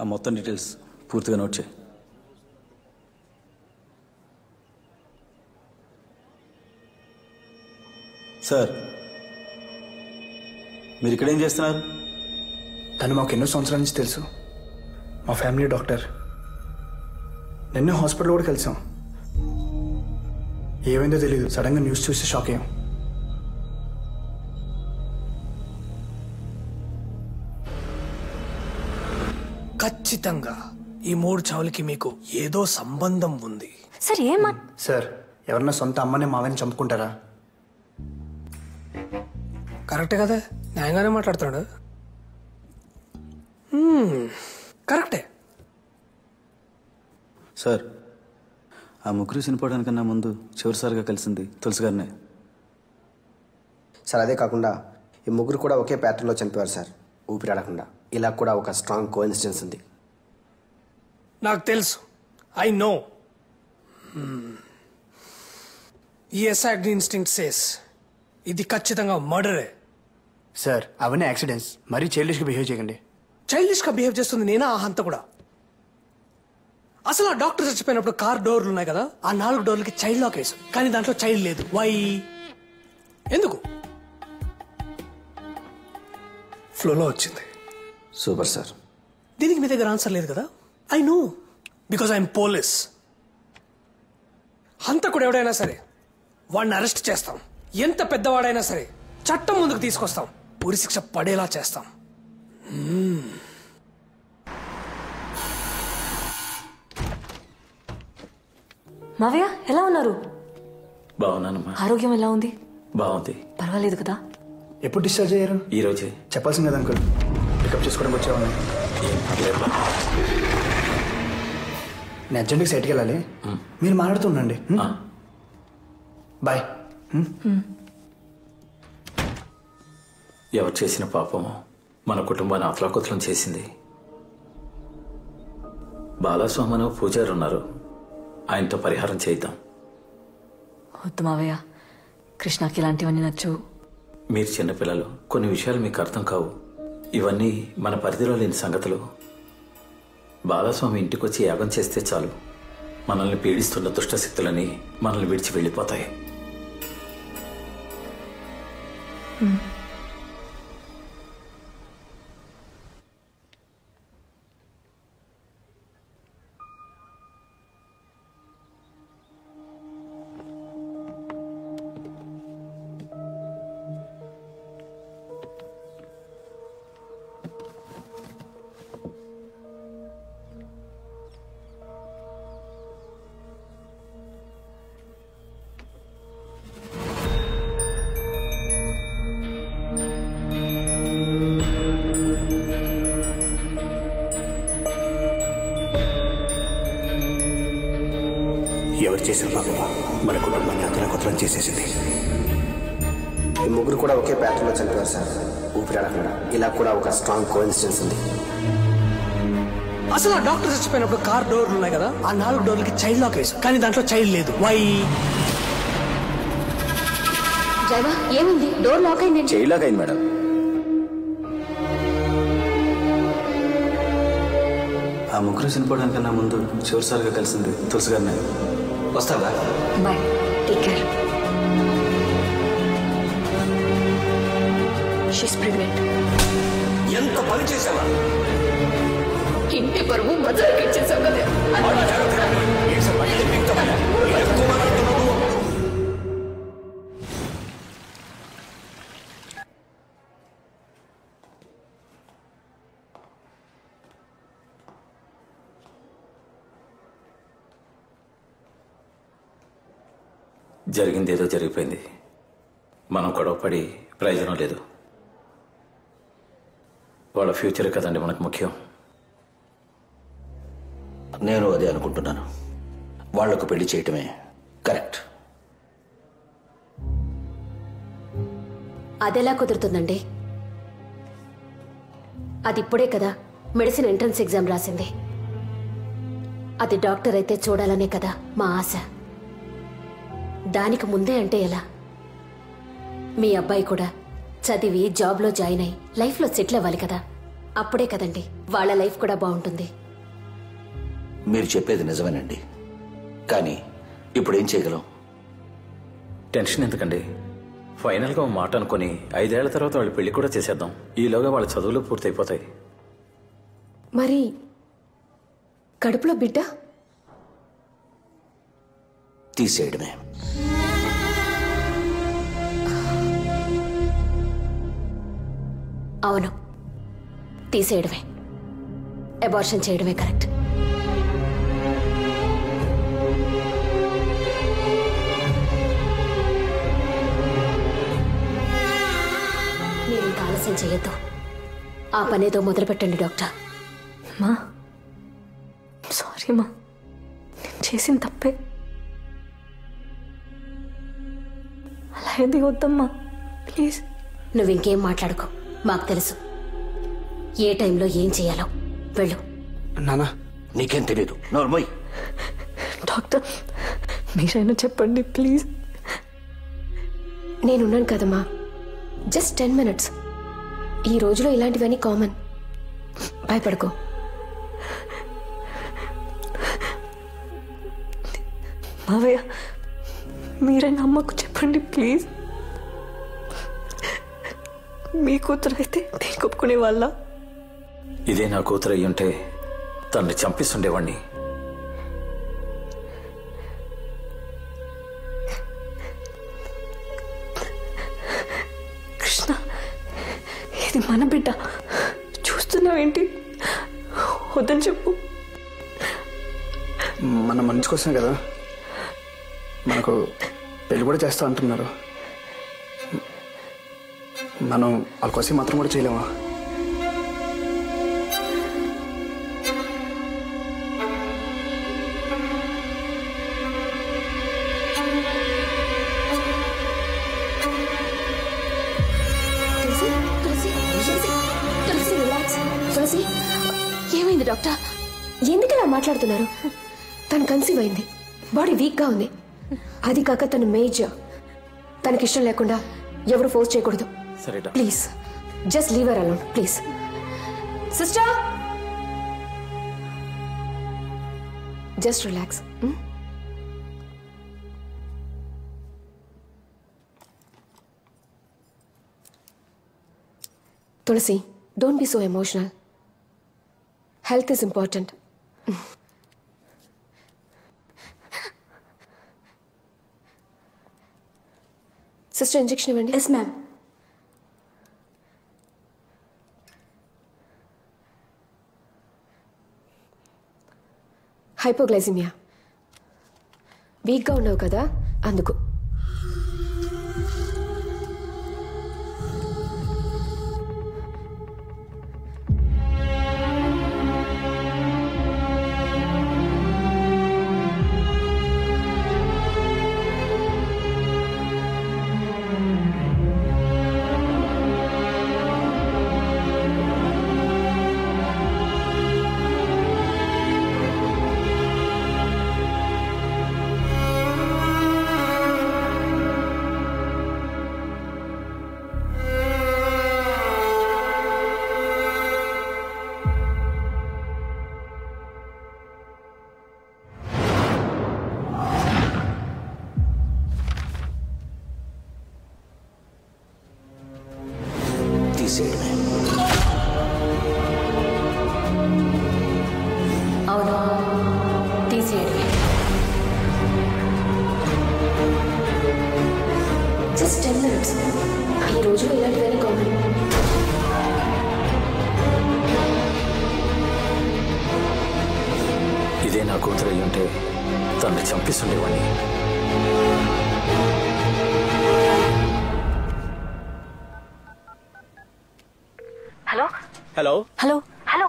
ఆ మొత్తం డీటెయిల్స్ పూర్తిగా నోట్ చేయి. సార్, మీరు ఇక్కడ ఏం చేస్తున్నారు? తను మాకు ఎన్నో సంవత్సరాల నుంచి తెలుసు. మా ఫ్యామిలీ డాక్టర్. నిన్నే హాస్పిటల్ కూడా కలిసాం. ఏమైందో తెలీదు, సడన్గా న్యూస్ చూసి షాక్ అయ్యాం. ఖచ్చితంగా ఈ 3 చావులకి మీకు ఏదో సంబంధం ఉంది. సార్ సార్, ఎవరన్నా సొంత అమ్మని మావని చంపుకుంటారా? కరెక్టే కదా, న్యాయంగానే మాట్లాడుతున్నాడు. కరెక్టే. సార్, ఆ ముగ్గురు చనిపోవడానికన్నా ముందు చివరిసారిగా కలిసింది తులసి గారినే. సార్, అదే కాకుండా ఈ ముగ్గురు కూడా ఒకే ప్యాటర్న్లో చనిపోయారు సార్, ఊపిరాడకుండా. ఇలా కూడా ఒక స్ట్రాంగ్ కోఇన్సిడెన్స్ ఉంది. నాకు తెలుసు, ఐ నో. ఈ ఎస్ఐ ఇన్స్టింక్ట్ సేస్ ఇది ఖచ్చితంగా మర్డరే. సార్, అవన్నీ యాక్సిడెంట్స్. మరీ చైల్డిష్గా బిహేవ్ చేయకండి. చైల్డిష్గా బిహేవ్ చేస్తుంది నేనా ఆ హంత కూడా? అసలు ఆ డాక్టర్ చచ్చిపోయినప్పుడు కార్ డోర్లు ఉన్నాయి కదా, ఆ 4 డోర్లకి చైల్డ్ లాక్ వేసు, కానీ దాంట్లో చైల్డ్ లేదు. వై? ఎందుకు? ఫ్లోలో వచ్చింది. Super sir. దీనికి మీ దగ్గర ఆన్సర్ లేదు కదా? I know, because I'm police. హంతకుడు ఎవడైనా సరే వాడిని అరెస్ట్ చేస్తాం. ఎంత పెద్దవాడైనా సరే చట్టం ముందుకు తీసుకొస్తాం. ఉరి శిక్ష పడేలా చేస్తాం. మావయ్య ఎలా ఉన్నారు? బాగున్నానమ్మా. ఆరోగ్యం ఎలా ఉంది? బాగుంది. పర్వాలేదు కదా? ఎప్పుడు డిశ్చార్జ్ అయ్యారు? ఈ రోజే. చెప్పాల్సింది కదా అంకుల్, పికప్ చేసుకోవడానికి వచ్చామని. నేను అర్జెంట్గా సైట్కి వెళ్ళాలి, మీరు మాట్లాడుతుండండి. బాయ్. ఎవరు చేసిన పాపమో మన కుటుంబాన్ని అతలాకుతలం చేసింది. బాలస్వామను పూజారు ఉన్నారు, ఆయనతో పరిహారం చేద్దాం. వద్దు మావయ్య, కృష్ణకి ఇలాంటివన్నీ నచ్చవు. మీరు చిన్నపిల్లలు, కొన్ని విషయాలు మీకు అర్థం కావు. ఇవన్నీ మన పరిధిలో లేని సంగతులు. బాలస్వామి ఇంటికి వచ్చి యాగం చేస్తే చాలు, మనల్ని పీడిస్తున్న దుష్టశక్తులని మనల్ని విడిచి వెళ్ళిపోతాయి. ఎవరు చేసిన పాపమా మన కుటుంబాన్ని అతలాకుతలం చేసేసింది. ఈ ముగ్గురు కూడా ఒకే ప్యాటర్న్లో చనిపోయారు సార్, ఊపిరాడకుండా. ఇలా కూడా ఒక స్ట్రాంగ్ కోఇన్సిడెన్స్ ఉంది. అసలు ఆ డాక్టర్ చచ్చిపోయినప్పుడు కార్ డోర్లు ఉన్నాయి కదా, ఆ 4 డోర్లకి చైల్డ్ లాక్ వేసు, కానీ దాంట్లో చైల్డ్ లేదు. వై? డ్రైవర్, ఏమైంది? డోర్ లాక్ అయింది. చైల్డ్ లాక్ అయింది మేడం. ఆ ముగ్గురు చనిపోవడానికన్నా ముందు చివరిసారిగా కలిసింది తులసి గారినే. వస్తావా? Bye, take care. She's pregnant. ఎంత పని చేసావా? ఇంటి పరువు బజార్కి ఇచ్చేసావు కదా. జరిగింది ఏదో జరిగిపోయింది. మనం గొడవపడి ప్రయోజనం లేదు. వాళ్ళ ఫ్యూచర్ కదండి మనకు ముఖ్యం. నేను అదే అనుకుంటున్నాను. వాళ్లకు పెళ్లి చేయటమే కరెక్ట్. అదెలా కుదురుతుందండి? అది ఇప్పుడే కదా మెడిసిన్ ఎంట్రన్స్ ఎగ్జామ్ రాసింది. అది డాక్టర్ అయితే చూడాలనే కదా మా ఆశ. దానికి ముందే అంటే ఎలా? మీ అబ్బాయి కూడా చదివి జాబ్లో జాయిన్ అయి లైఫ్లో సెటిల్ అవ్వాలి కదా. అప్పుడే కదండి వాళ్ళ లైఫ్ కూడా బాగుంటుంది. మీరు చెప్పేది నిజమేనండి, కానీ ఇప్పుడు ఏం చేయగలం? టెన్షన్ ఎందుకండి? ఫైనల్గా ఒక మాట అనుకుని 5 ఏళ్ల తర్వాత వాళ్ళ పెళ్లి కూడా చేసేద్దాం. ఈలోగా వాళ్ళ చదువులు పూర్తయిపోతాయి. మరి కడుపులో బిడ్డ తీసేయడమే. అవును, తీసేయడమే. అబార్షన్ చేయడమే కరెక్ట్. మీరు ఇంకా ఆలస్యం చేయొద్దు. ఆ పనేదో మొదలు పెట్టండి డాక్టర్. మా సారీ మా, నేను చేసిన తప్పే. అలా ఏది వద్దమ్మా ప్లీజ్. నువ్వు ఇంకేం మాట్లాడుకో, మాకు తెలుసు ఏ టైంలో ఏం చేయాలో. వెళ్ళు. నానా నీకేం తెలీదు. నోర్మోయ్. డాక్టర్ మీరైనా చెప్పండి ప్లీజ్. నేనున్నాను కదమ్మా, జస్ట్ 10 minutes. ఈ రోజులో ఇలాంటివన్నీ కామన్. భయపడుకో. మావయ్య మీరైనా అమ్మకు చెప్పండి ప్లీజ్. మీ కూతురు అయితే నేను ఒప్పుకునే వాళ్ళ? ఇదే నా కూతురు అయ్యుంటే తనని చంపిస్తుండేవాణ్ణి. కృష్ణ, ఇది మన బిడ్డ. చూస్తున్నావేంటి? వద్దని చెప్పు. మన మంచి కోసమే కదా మనకు పెళ్లి కూడా చేస్తా అంటున్నారు. మనం వాళ్ళ కోసం మాత్రం కూడా చేయలేమా? తులసి, ఏమైంది డాక్టర్? ఎందుకలా మాట్లాడుతున్నారు? తను కన్సీవ్ అయింది, బాడీ వీక్ గా ఉంది. అది కాక తను మేజర్. తనకిష్టం లేకుండా ఎవరు ఫోర్స్ చేయకూడదు. Please just leave her alone please. Sister, just relax. Tulasi, don't be so emotional. Health is important. Sister, injection ఇవ్వండి. Yes ma'am. హైపోగ్లైసిమియా. వీక్గా ఉన్నావు కదా, అందుకు. అవును, తీసేయడమే. Just 10 minutes. ఈ రోజులో ఇలాంటివన్నీ కామన్. ఇదే నా కూతురు అయ్యుంటే తనని చంపిస్తుండేవాణ్ణి. హలో హలో హలో హలో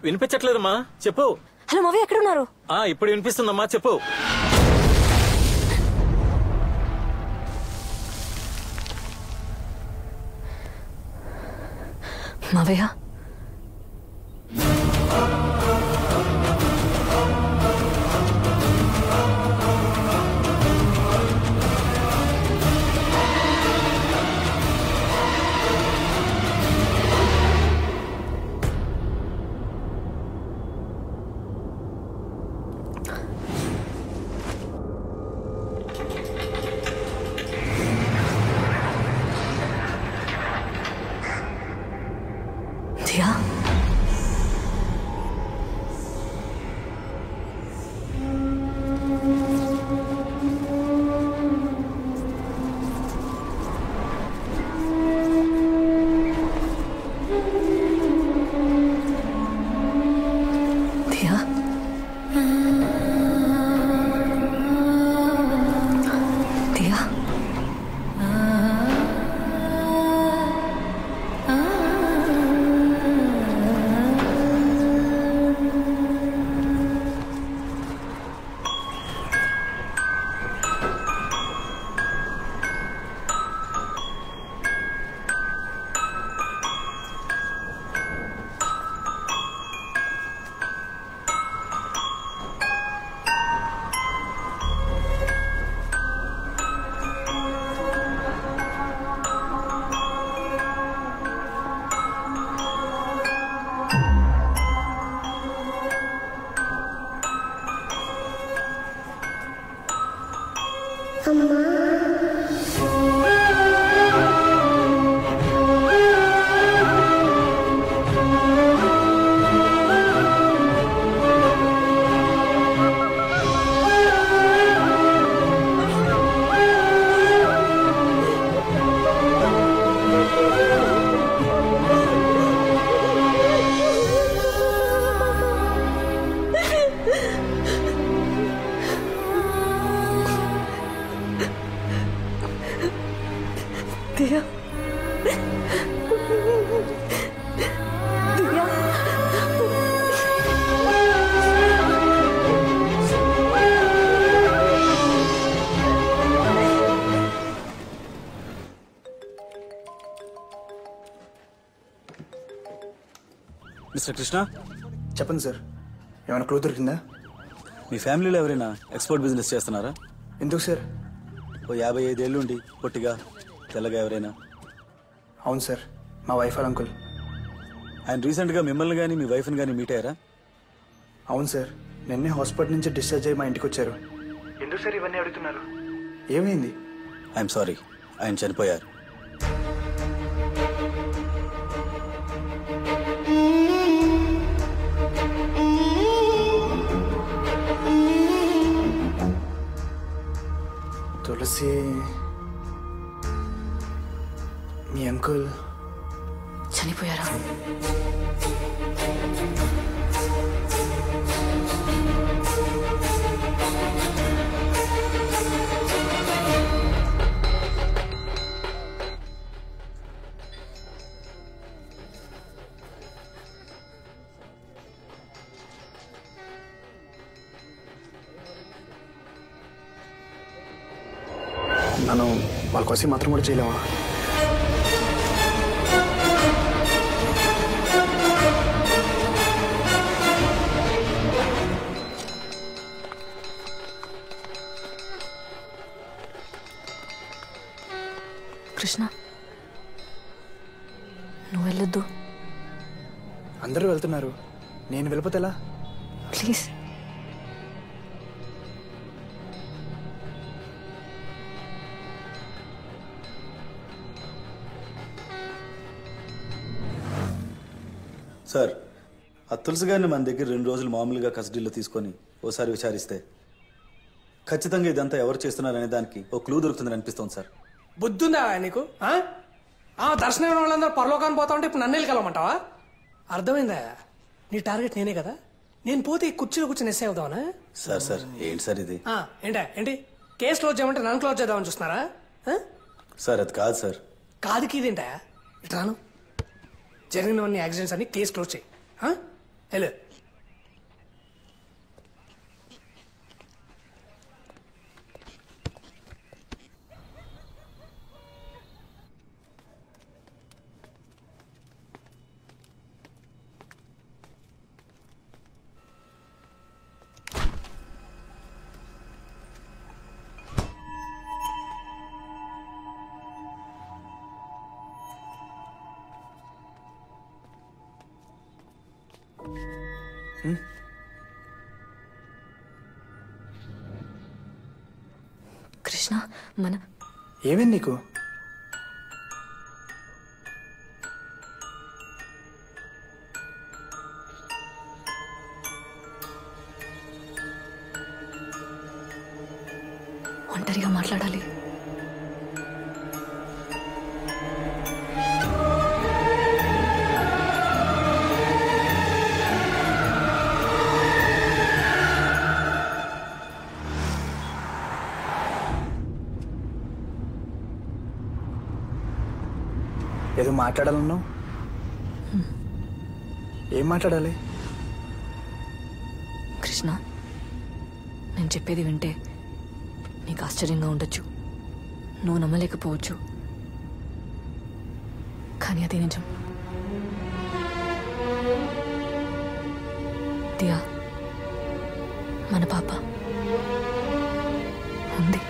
వినిపించట్లేదమ్మా, చెప్పు. హలో మావయ్య, ఎక్కడున్నారు? ఇప్పుడు వినిపిస్తుందమ్మా, చెప్పు. మావయ్య, మిస్టర్ కృష్ణ చెప్పండి సార్, ఏమైనా క్లూ దొరికిందా? మీ ఫ్యామిలీలో ఎవరైనా ఎక్స్పోర్ట్ బిజినెస్ చేస్తున్నారా? ఎందుకు సార్? ఓ 55 ఏళ్ళుండి పొట్టిగా తెల్లగా ఎవరైనా? అవును సార్, మా వైఫ్ వాళ్ళ అంకుల్. ఆయన రీసెంట్గా మిమ్మల్ని కానీ మీ వైఫ్ని కానీ మీట్ అయ్యారా? అవును సార్, నిన్నే హాస్పిటల్ నుంచి డిశ్చార్జ్ అయ్యి మా ఇంటికి వచ్చారు. ఎందుకు సార్ ఇవన్నీ అడుగుతున్నారు? ఏమైంది? ఐఎమ్ సారీ, ఆయన చనిపోయారు. తులసి, మీ అంకుల్ చనిపోయారా? మనం వాళ్ళ కోసం మాత్రం కూడా చేయలేమా? కృష్ణ, నువ్వు వెళ్ళొద్దు. అందరూ వెళ్తున్నారు, నేను వెళ్ళిపోతే ఎలా? ప్లీజ్. సార్, ఆ తులసి గారిని మన దగ్గర 2 రోజులు మామూలుగా కస్టడీలో తీసుకొని ఓసారి విచారిస్తే ఖచ్చితంగా ఇదంతా ఎవరు చేస్తున్నారనే దానికి ఓ క్లూ దొరుకుతుందని అనిపిస్తోంది సార్. బుద్ధుందా నీకు? దర్శనం వాళ్ళందరూ పరలోకాన్ని పోతా ఉంటే ఇప్పుడు నన్ను వెళ్ళమంటావా? అర్థమైందా? నీ టార్గెట్ నేనే కదా. నేను పోతే ఈ కుర్చీలో కూర్చొని ఎస్ఐ అవుతావనా? సార్ ఏంటి సార్ ఇది? ఏంటి కేసు క్లోజ్ చేయమంటే నన్ను క్లోజ్ చేద్దామని చూస్తున్నారా? సార్ అది కాదు సార్. కాదుకి ఇదేంటా? ఇట్లాను జరిగినవన్నీ యాక్సిడెంట్స్ అన్ని కేసు క్లోజ్ చేయి. హలో, కృష్ణ, మన ఏమైంది నీకు? ఒంటరిగా మాట్లాడాలి. ఏదో మాట్లాడాలన్నావు, ఏం మాట్లాడాలి? కృష్ణ, నేను చెప్పేది వింటే నీకు ఆశ్చర్యంగా ఉండొచ్చు, నువ్వు నమ్మలేకపోవచ్చు, కానీ అది నిజం. దియా, మన పాప ఉంది.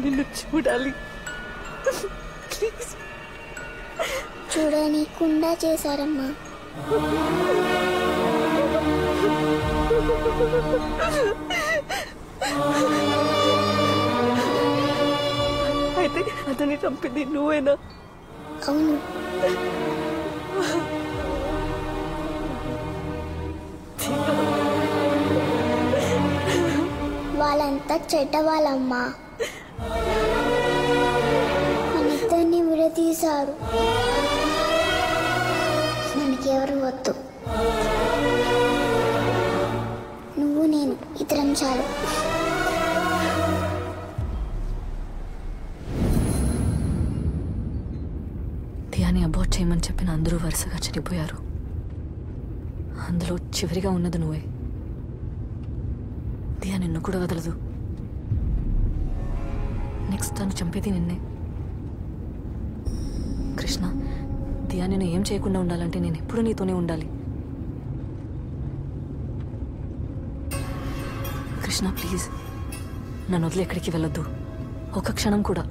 నిన్ను చూడాలి, ప్లీజ్. చూడనీకుండా చేశారమ్మా. అయితే అతన్ని చంపింది నువ్వేనా? అవును. వాళ్ళంతా చెడ్డవాళ్ళమ్మా. మనిద్దరిని విడదీశారు. మనకి ఇంకెవరు వద్దు. నువ్వు నేను ఇద్దరం చాలు. దియాని అబార్ట్ చేయమని చెప్పిన అందరూ వరుసగా చనిపోయారు. అందులో చివరిగా ఉన్నది నువ్వే. దియా నిన్ను కూడా వదలదు. నెక్స్ట్ తను చంపేది నిన్నే. కృష్ణ, దియా నేను ఏం చేయకుండా ఉండాలంటే నేను ఎప్పుడు నీతోనే ఉండాలి. కృష్ణ ప్లీజ్, నన్ను వదిలి ఎక్కడికి వెళ్ళొద్దు, ఒక క్షణం కూడా.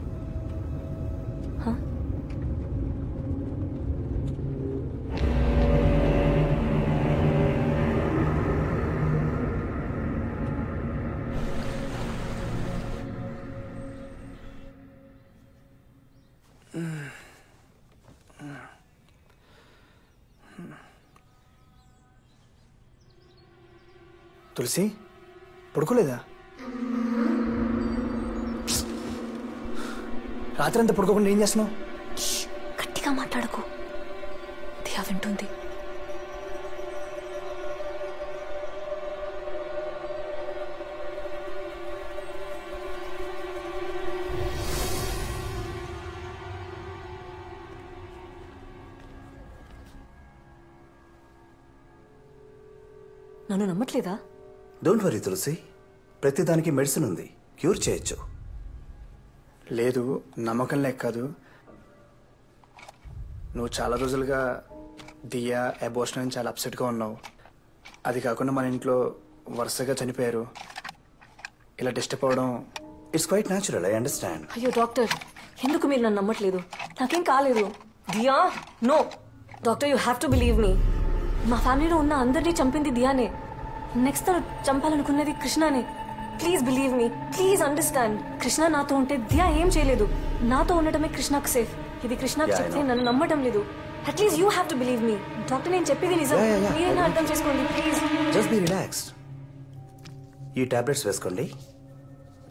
తులసి పడుకోలేదా? రాత్రి అంతా పడుకోకుండా ఏం చేస్తున్నావు? గట్టిగా మాట్లాడకు, దియా వింటుంది. నన్ను నమ్మట్లేదా? డోంట్ వరీ తులసి, ప్రతిదానికి మెడిసిన్ ఉంది, క్యూర్ చేయొచ్చు. లేదు, నమ్మకం లేక కాదు. నువ్వు చాలా రోజులుగా దియా అబోర్షన్ అని చాలా అప్సెట్గా ఉన్నావు. అది కాకుండా మన ఇంట్లో వరుసగా చనిపోయారు. ఇలా డిస్టర్బ్ అవ్వడం it's quite natural, I understand. అయ్యో డాక్టర్, ఎందుకు మీరు నన్ను నమ్మట్లేదు? నాకేం కాలేదు. Diya no doctor, you have to believe me. మా ఫ్యామిలీలో ఉన్న అందరినీ చంపింది దియానే. నెక్స్ట్ తను చంపాలనుకున్నది కృష్ణనే. Please believe me, please understand. Krishna నాతో ఉంటే దియా ఏం చేయలేదు. నాతో ఉండటమే కృష్ణకు సేఫ్. ఇది కృష్ణకు చెప్తే నన్ను నమ్మటం లేదు. At least you have to believe me. Doctor నేను చెప్పేది నిజం, మీరైనా అర్థం చేసుకోండి ప్లీజ్. Just be relaxed. ఈ టాబ్లెట్స్ వేసుకోండి,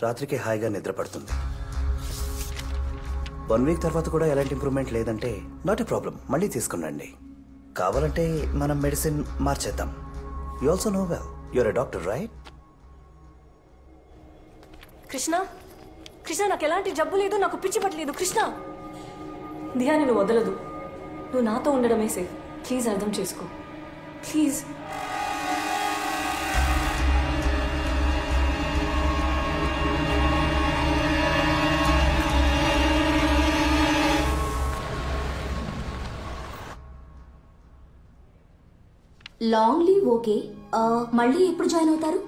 రాత్రికి హాయిగా నిద్ర పడుతుంది. 1 వీక్ తర్వాత కూడా ఎలాంటి ఇంప్రూవ్మెంట్ లేదంటే నాట్ ఎ ప్రాబ్లం, మళ్ళీ తీసుకునండి. కావాలంటే మనం మెడిసిన్ మార్చేద్దాం. You also know well, you're a doctor right? Krishna, Krishna నాకు ఎలాంటి జబ్బు లేదు, నాకు పిచ్చి పట్టలేదు. కృష్ణ, దియా నేను వదలదు. నువ్వు నాతో ఉండడమే సేఫ్. ప్లీజ్ అర్థం చేసుకో ప్లీజ్. లాంగ్ లీవ్ ఓకే, మళ్ళీ ఎప్పుడు జాయిన్ అవుతారు?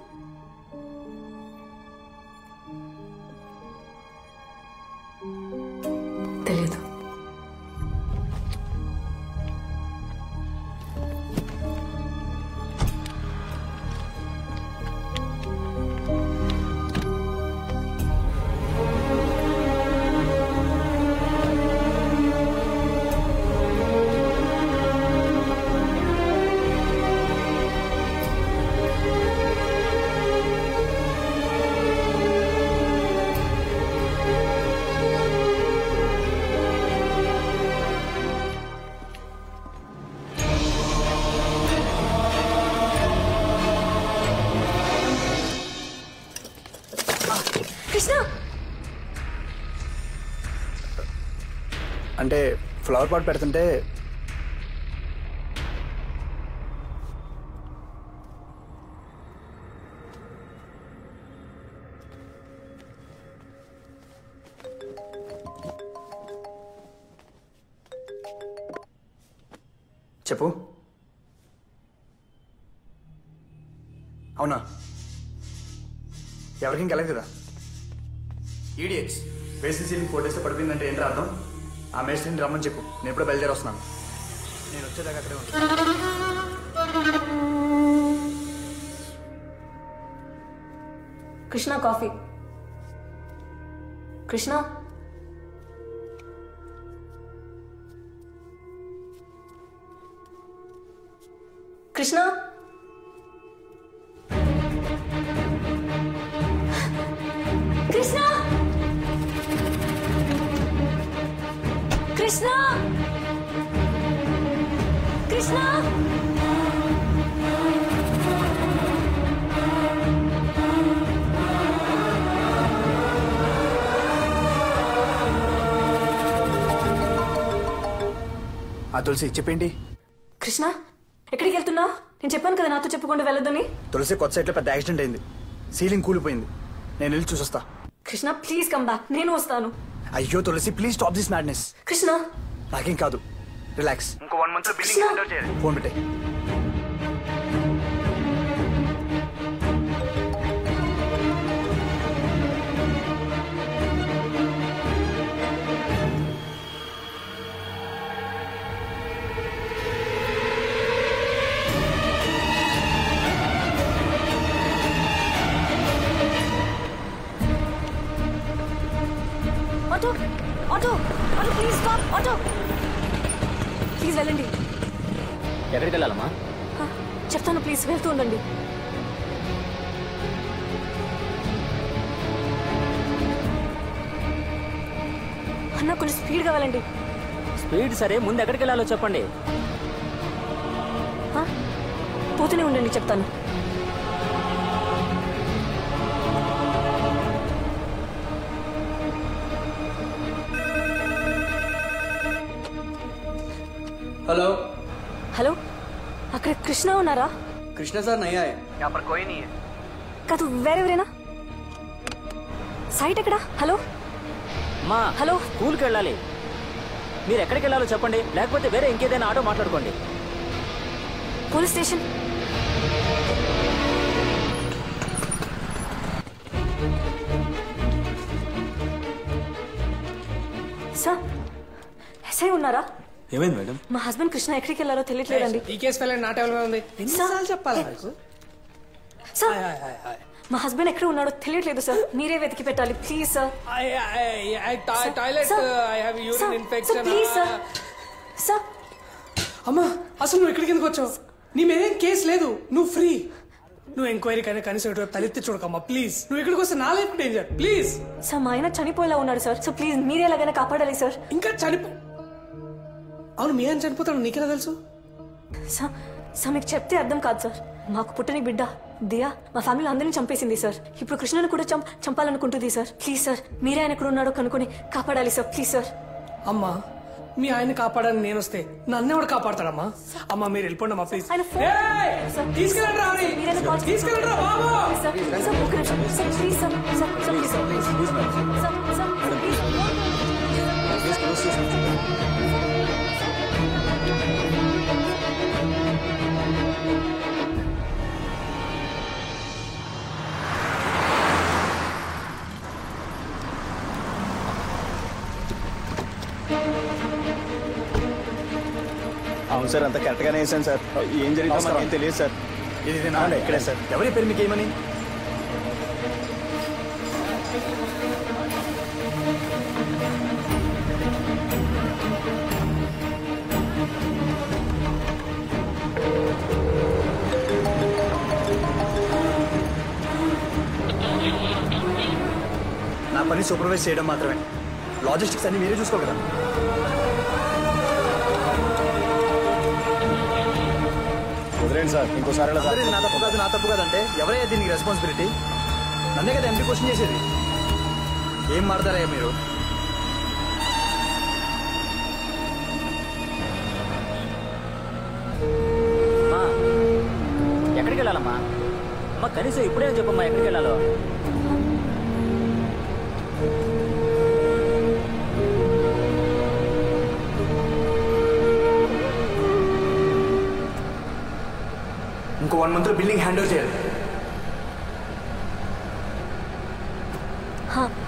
తెలీదు. అంటే ఫ్లవర్ పాట్ పెడుతుంటే చెప్పు. అవునా? ఎవరికి ఇంకెళ్ళదు కదా. ఈడియట్స్, వేసిన సీలింగ్ 4 days పడిపోయిందంటే ఏంటి అర్థం? ఆ మేస్త్రిని రమ్మని చెప్పు, నేను ఎప్పుడో బయలుదేరి వస్తున్నాను. నేను వచ్చేదాకా అక్కడే ఉంటాను. కృష్ణ కాఫీ. కృష్ణ, కృష్ణ, కృష్ణ, కృష్ణ, కృష్ణ. కృష్ణ తులసి చెప్పేంటి? కృష్ణ ఎక్కడికి వెళ్తున్నా? నేను చెప్పాను కదా నాతో చెప్పకుండా వెళ్ళొద్దని. తులసి కొత్త సైట్ లో పెద్ద యాక్సిడెంట్ అయింది. సీలింగ్ కూలిపోయింది. నేను వెళ్ళి చూసొస్తా. Krishna please come back. నేను వస్తాను. అయ్యో Tulasi please stop this madness. Krishna నాకేం కాదు, రిలాక్స్. ఇంకో 1 month బిల్లింగ్ హ్యాండ్ ఓవర్ చేయాలి. ఫోన్ పెట్టే. Auto auto auto please stop. Auto please వెళ్ళండి. ఎక్కడికి వెళ్ళాలమ్మా? చెప్తాను ప్లీజ్ వెళ్తూ ఉండండి. అన్న కొంచెం స్పీడ్గా వెళ్ళండి. స్పీడ్ సరే, ముందు ఎక్కడికి వెళ్ళాలో చెప్పండి. పోతూనే ఉండండి, చెప్తాను. हेलो హలో, అక్కడ కృష్ణ ఉన్నారా? कृष्णा सर नहीं आए, यहाँ पर कोई नहीं है. కాదు వేరెవరేనా? సైట్ ఎక్కడ? హలో మా హలో, స్కూల్కి వెళ్ళాలి. మీరు ఎక్కడికి వెళ్ళాలో చెప్పండి, లేకపోతే వేరే ఇంకేదైనా ఆటో మాట్లాడుకోండి. Police station. సార్ ఎస్ఐ ఉన్నారా? ఏమైంది మేడం? మా హస్బెండ్ కృష్ణ ఎక్కడికి వెళ్ళారో తెలియట్లేదండి. ఈ కేసు ఫైల్ నా టేబుల్ మీద ఉంది. ఎన్నిసార్లు చెప్పాలి నాకు? సార్ మా హస్బెండ్ ఎక్కడ ఉన్నాడో తెలియట్లేదు సార్. మీరే వెతికి పెట్టాలి please sir. Toilet I have urine infection. Please sir. Sir అమ్మా అసలు నువ్వు ఎక్కడికి ఎందుకు వచ్చావు? నీ మీదేం కేసు లేదు, నువ్వు ఫ్రీ. నువ్వు ఎంక్వైరీ కైనా కనీసం ఇటువైపు తలెత్తి చూడకమ్మా ప్లీజ్. నువ్వు ఇక్కడికి వస్తే నా లైఫ్ డేంజర్ ప్లీజ్. సార్ మా ఆయన చనిపోయేలా ఉన్నాడు సార్. సో ప్లీజ్ మీరే ఎలాగైనా కాపాడాలి సార్. ఇంకా అవును, మీ ఆయన చనిపోతాడు నీకెలా తెలుసు? సార్ మీకు చెప్తే అర్థం కాదు సార్. మాకు పుట్టని బిడ్డ దియా మా ఫ్యామిలీ అందరినీ చంపేసింది సార్. ఇప్పుడు కృష్ణను కూడా చంపాలనుకుంటుంది సార్. ప్లీజ్ సార్ మీరే ఆయన ఎక్కడ ఉన్నాడో కనుక్కొని కాపాడాలి సార్ ప్లీజ్ సార్. అమ్మా మీ ఆయన కాపాడని నేను వస్తే నన్ను ఎవడు కాపాడతాడమ్మా? అమ్మా మీరు వెళ్ళిపోండి అమ్మా ప్లీజ్. తీసుకెళ్ళండి అవును సార్, అంత కరెక్ట్గానే వేసాను సార్. ఏం జరిగిందో మనకేం తెలియదు సార్. ఇది ఇక్కడే సార్. ఎవరి పేరు మీకు ఏమని? నా పని సూపర్వైజ్ చేయడం మాత్రమే. లాజిస్టిక్స్ అన్ని మీరే చూసుకోగలరా? వదిలేండి సార్, ఇంకోసారి నా తప్పు కాదంటే ఎవరైనా దీనికి రెస్పాన్సిబిలిటీ? నన్నే కదా ఎంపీ క్వశ్చన్ చేసేది. ఏం మాడతారయ్యా మీరు? ఎక్కడికి వెళ్ళాలమ్మా? అమ్మ కనీసం ఇప్పుడే చెప్పమ్మా ఎక్కడికి వెళ్ళాలో. ఇంకో 1 month బిల్డింగ్ హ్యాండ్ ఓవర్ చేయాలి.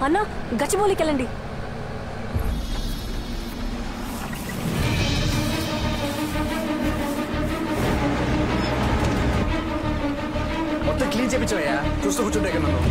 అన్న గచ్చిబౌలికి వెళ్ళండి. మొత్తం క్లీన్ చేయించవయ్యా. చూస్తూ కూర్చుంటే నన్ను.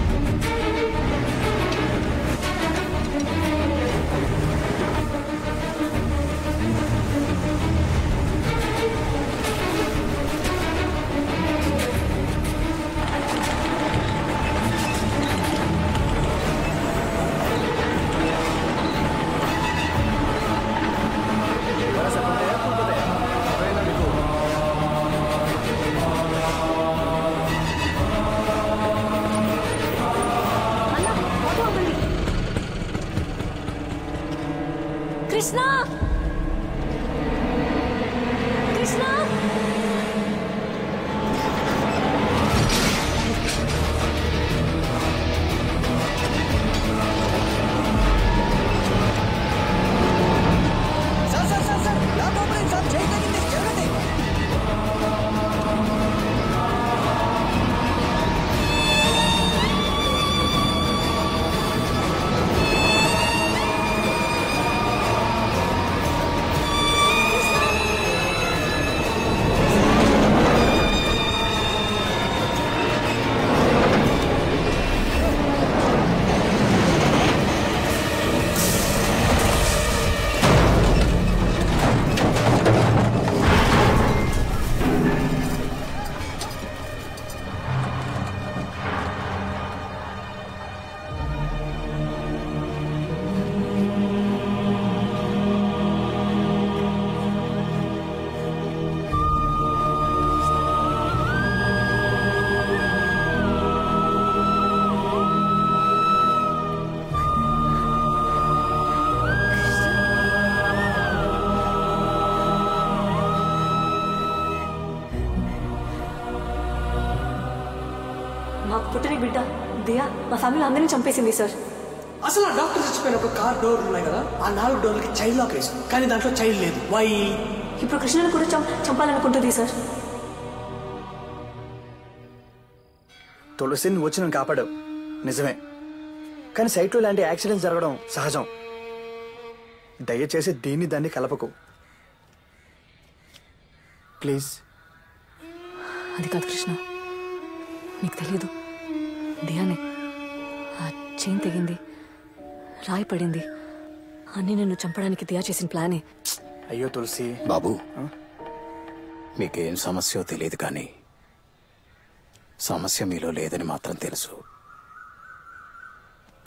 మాకు పుట్టిన బిడ్డ దియా మా ఫ్యామిలీ అందరినీ చంపేసింది సార్. అసలు ఆ డాక్టర్ చచ్చిపోయిన ఒక కార్ డోర్లు ఉన్నాయి కదా, ఆ 4 డోర్లకి చైల్డ్ లాక్ వేసాం, కానీ దాంట్లో చైల్డ్ లేదు. వై? ఇప్పుడు కృష్ణను కూడా చంపాలనుకుంటుంది సార్. తులసి నువ్వు వచ్చి నన్ను కాపాడావు నిజమే, కానీ సైట్లో ఇలాంటి యాక్సిడెంట్స్ జరగడం సహజం. దయచేసి దీన్ని దాన్ని కలపకు ప్లీజ్. అది కాదు కృష్ణ, నీకు తెలీదు, దియానే ఆ చైన్ తెగింది, రాయి పడింది, అన్నీ నిన్ను చంపడానికి దియా చేసిన ప్లానే. అయ్యో తులసి. బాబు, మీకేం సమస్యో తెలియదు కానీ సమస్య మీలో లేదని మాత్రం తెలుసు.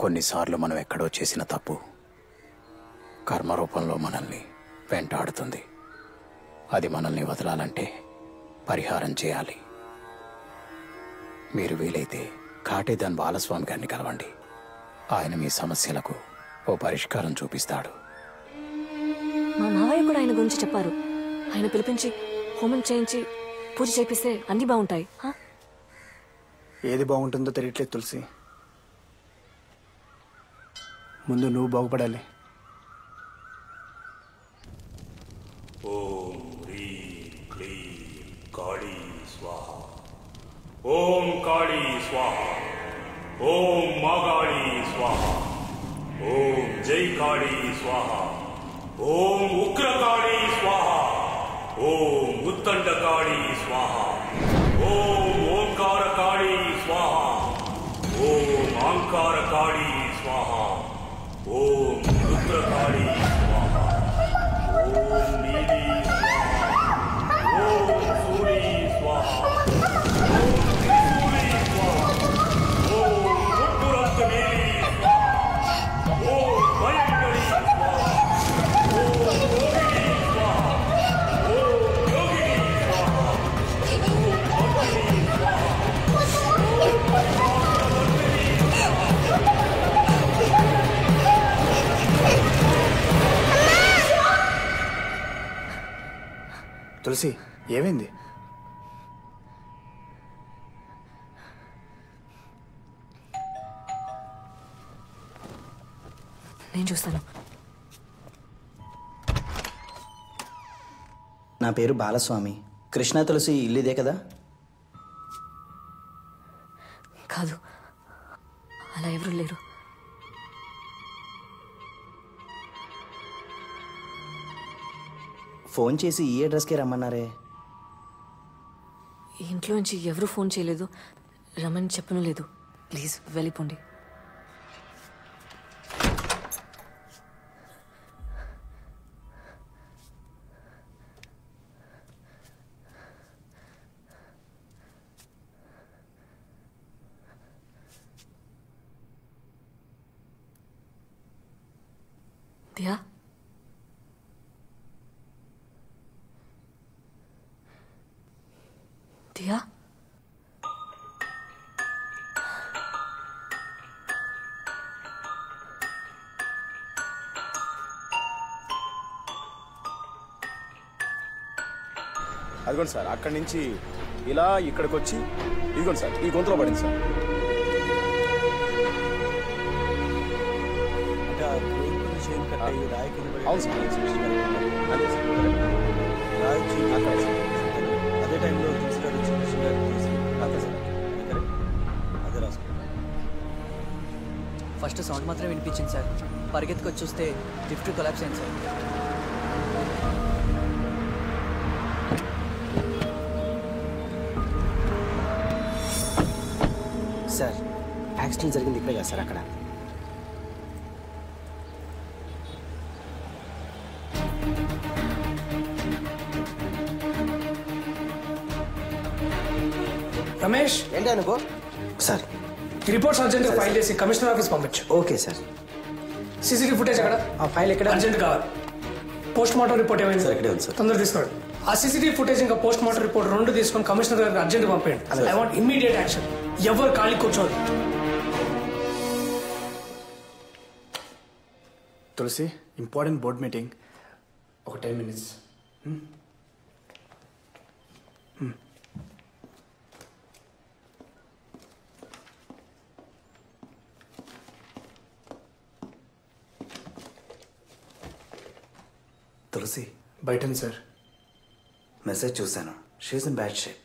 కొన్నిసార్లు మనం ఎక్కడో చేసిన తప్పు కర్మరూపంలో మనల్ని వెంటాడుతుంది. అది మనల్ని వదలాలంటే పరిహారం చేయాలి. మీరు వీలైతే కాటేదాన్ బాలస్వామి గారిని కలవండి. ఆయన మీ సమస్యలకు ఓ పరిష్కారం చూపిస్తాడు. మా మావయ్య కూడా ఆయన గురించి చెప్పారు. ఆయన పిలిపించి హోమం చేయించి పూజ చేపిస్తే అన్నీ బాగుంటాయి. ఏది బాగుంటుందో తెలియట్లేదు తులసి. ముందు నువ్వు బాగుపడాలి. ఓం హ్రీం క్లీం కాళీ స్వాహ. ఓం కాళీ స్వాహ. ఓం మాగాళీ స్వాహ. ఓం జై కాళీ స్వాహ. ఓం ఉగ్రకాళీ స్వాహ. ఓం ఉత్తండకాళీ స్వాహ. ఓం ఓంకారకాళీ స్వాహ. ఓం ఆంకారకాళీ స్వాహ. ఓం రుద్రకాళీ స్వాహ. ఓం నీలీ స్వాహ. ఓం సూరీ స్వాహ. ఓం త్రిశూలీ స్వాహ. ఓం ముట్టురంత నీలీ స్వాహ. ఓం భయంకరీ స్వాహ. ఓం యోగినీ స్వాహ. ఓం యోగినీ స్వాహ. ఓం భక్తినీ స్వాహ. ఓం భక్తినీ స్వాహ. తులసి ఏమైంది? నేను చూస్తాను. నా పేరు బాలస్వామి. కృష్ణ తులసి ఇల్లు ఇదే కదా? కాదు, అలా ఎవరు లేరు. ఫోన్ చేసి ఈ అడ్రస్కే రమ్మన్నారే. ఇంట్లోంచి ఎవరు ఫోన్ చేయలేదు, రమ్మని చెప్పను లేదు. ప్లీజ్ వెళ్ళిపోండి. దియా, దియా, అదిగోండి సార్, అక్కడి నుంచి ఇలా ఇక్కడికి వచ్చి ఇదిగోండి సార్, ఈ గొంతులో పడింది సార్. అవును సార్, అదే సార్. అదే టైంలో తులసి గారు వచ్చి కృష్ణ గారు తీసి అంతే సార్. అదే రాసుకో. ఫస్ట్ సౌండ్ మాత్రం వినిపించింది సార్. పరిగెత్తుకొచ్చి చూస్తే లిఫ్ట్ కొలాప్స్ అయింది సార్. సార్ యాక్సిడెంట్ జరిగింది ఇక్కడే కదా సార్? అక్కడ రమేష్ ఏంటి అనుకో సార్. ఈ రిపోర్ట్స్ అర్జెంట్గా ఫైల్ చేసి కమిషనర్ ఆఫీస్ పంపించు. Okay sir. సీసీటీవీ ఫుటేజ్ ఎక్కడ? ఆ ఫైల్ ఎక్కడ? అర్జెంట్ కావాలి. పోస్ట్ మార్టం రిపోర్ట్ ఏమైంది? సార్ ఇక్కడే ఉంది సార్. తొందరగా తీసుకోండి. ఆ సీసీటీవీ ఫుటేజ్ ఇంకా పోస్ట్ మార్టం రిపోర్ట్ 2 తీసుకొని కమిషనర్ గారికి అర్జెంట్ పంపేయండి. I want immediate action. ఎవరు ఖాళీ కూర్చోదు. తులసి, ఇంపార్టెంట్ బోర్డ్ మీటింగ్, ఒక 10 minutes. తులసి బయట సార్. మెసేజ్ చూశాను. She's in bad shape.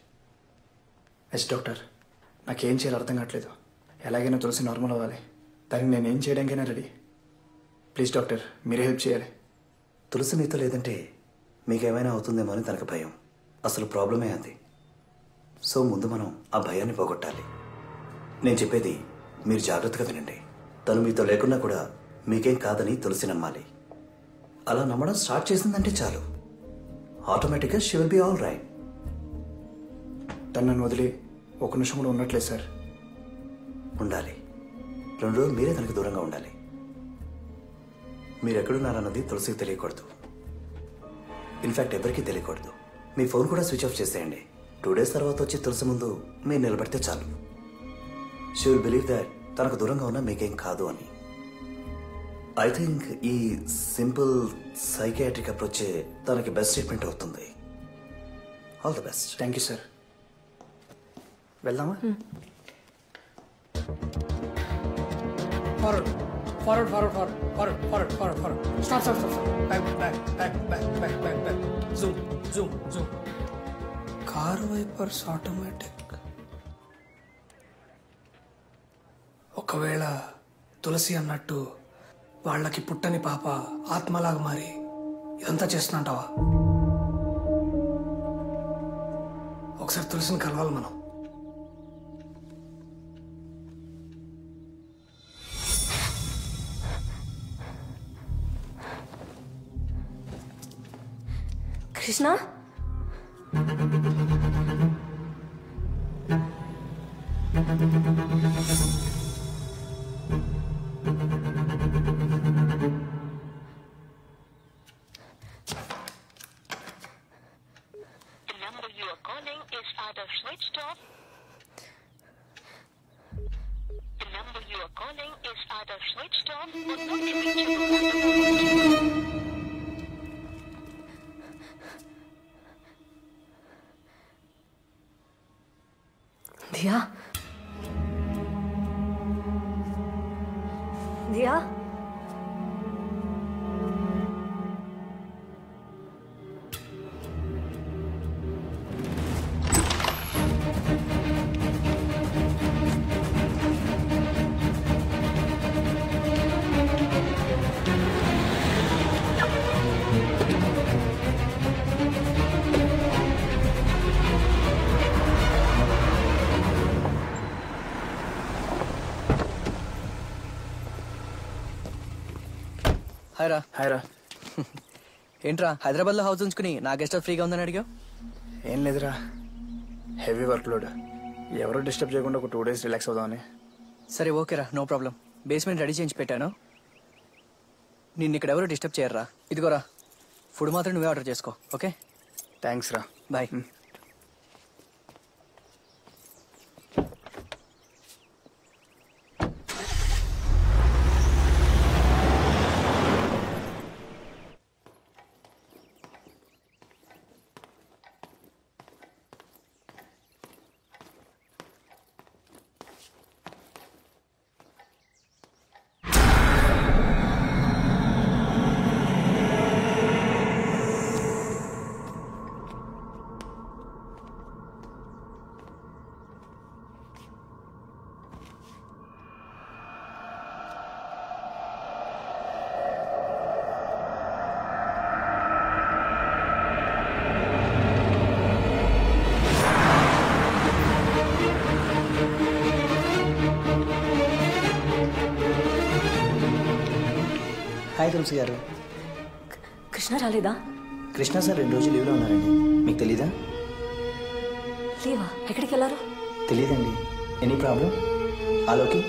Yes doctor, నాకేం చేయాలో అర్థం కావట్లేదు. ఎలాగైనా తులసి నార్మల్ అవ్వాలి. దానికి నేనేం చేయడానికైనా రెడీ. ప్లీజ్ డాక్టర్, మీరే హెల్ప్ చేయాలి. తులసి మీతో లేదంటే మీకేమైనా అవుతుందేమో అని తనకు భయం. అసలు ప్రాబ్లమే అది. సో ముందు మనం ఆ భయాన్ని పోగొట్టాలి. నేను చెప్పేది మీరు జాగ్రత్తగా వినండి. తను మీతో లేకున్నా కూడా మీకేం కాదని తులసి నమ్మాలి. అలా నమ్మడం స్టార్ట్ చేసిందంటే చాలు, ఆటోమేటిక్గా she will be all right. తను నన్ను వదిలి ఒక నిమిషం కూడా ఉండట్లేదు సార్. ఉండాలి. 2 రోజులు మీరే తనకు దూరంగా ఉండాలి. మీరు ఎక్కడున్నారన్నది తులసికి తెలియకూడదు. ఇన్ఫ్యాక్ట్ ఎవరికీ తెలియకూడదు. మీ ఫోన్ కూడా స్విచ్ ఆఫ్ చేసేయండి. 2 డేస్ తర్వాత వచ్చి తులసి ముందు మీరు నిలబడితే చాలు. షీ విల్ బిలీవ్ దాట్ తనకు దూరంగా ఉన్నా మీకేం కాదు అని. ఐ థింక్ ఈ సింపుల్ సైకియాట్రిక్ అప్రోచే తనకి బెస్ట్ ట్రీట్మెంట్ అవుతుంది. All the best. Thank you sir. వెళ్దామా? Forward, forward, forward, forward, forward, forward, forward, forward. Stop, stop, stop, stop. Back, back, back, back, back, back, back. Zoom, zoom, zoom. Car wipers automatic. ఒకవేళ తులసి అన్నట్టు వాళ్ళకి పుట్టని పాప ఆత్మలాగా మారి ఇదంతా చేస్తున్నట్టావా? ఒకసారి తులసిని కలవాలి మనం. కృష్ణ, దియా, దియా, హాయ్రా. హాయ్రా. ఏంట్రా హైదరాబాద్లో హౌస్ ఉంచుకుని నా గెస్ట్ హౌస్ ఫ్రీగా ఉందని అడిగావు? ఏం లేదురా, హెవీ వర్క్ లోడ్. ఎవరో డిస్టర్బ్ చేయకుండా ఒక 2 డేస్ రిలాక్స్ అవుదామని. సరే ఓకేరా, నో ప్రాబ్లం. బేస్మెంట్ రెడీ చేయించి పెట్టాను. నిన్ను ఇక్కడ ఎవరు డిస్టర్బ్ చేయర్రా. ఇదిగోరా, ఫుడ్ మాత్రం నువ్వే ఆర్డర్ చేసుకో. ఓకే, థ్యాంక్స్ రా. బాయ్. హాయ్ తులసి గారు. కృష్ణ రాలేదా? కృష్ణ సార్ 2 రోజులు లీవ్లో ఉన్నారండి. మీకు తెలీదా? లేవా? ఎక్కడికి వెళ్ళారు? తెలీదండి. Any problem? ఆలోకి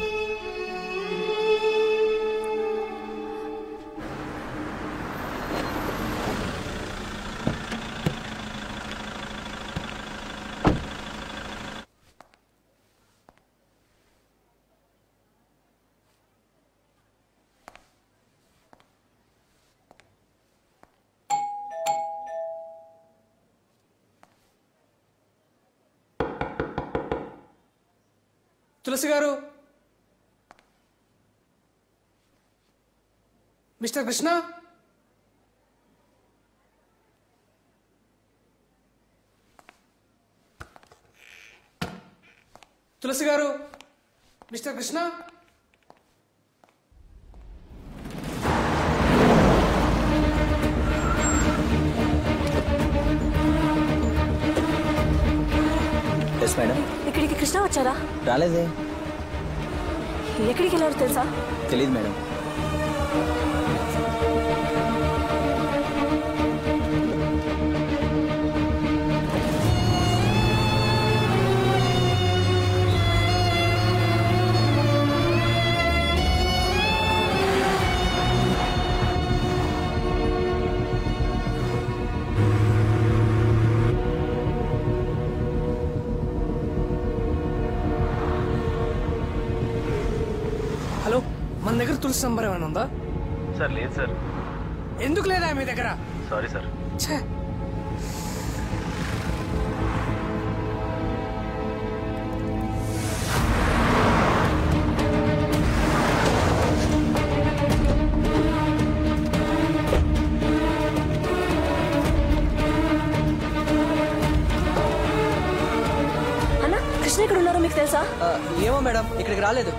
తులసి గారు, మిస్టర్ కృష్ణ, తులసి గారు, మిస్టర్ కృష్ణ. Yes madam. ఇక్కడికి కృష్ణ వచ్చారా? రాలేదే. ఎక్కడికి వెళ్ళారు తెలుసా? తెలియదు మేడం. హలో, మన దగ్గర తులసి నంబర్ ఏమైనా ఉందా? సార్ లేదు సార్. ఎందుకు లేదా మీ దగ్గర? Sorry sir. ఛే, అన్న కృష్ణ ఇక్కడ ఉన్నారో మీకు తెలుసా? ఏమో మేడం, ఇక్కడికి రాలేదు.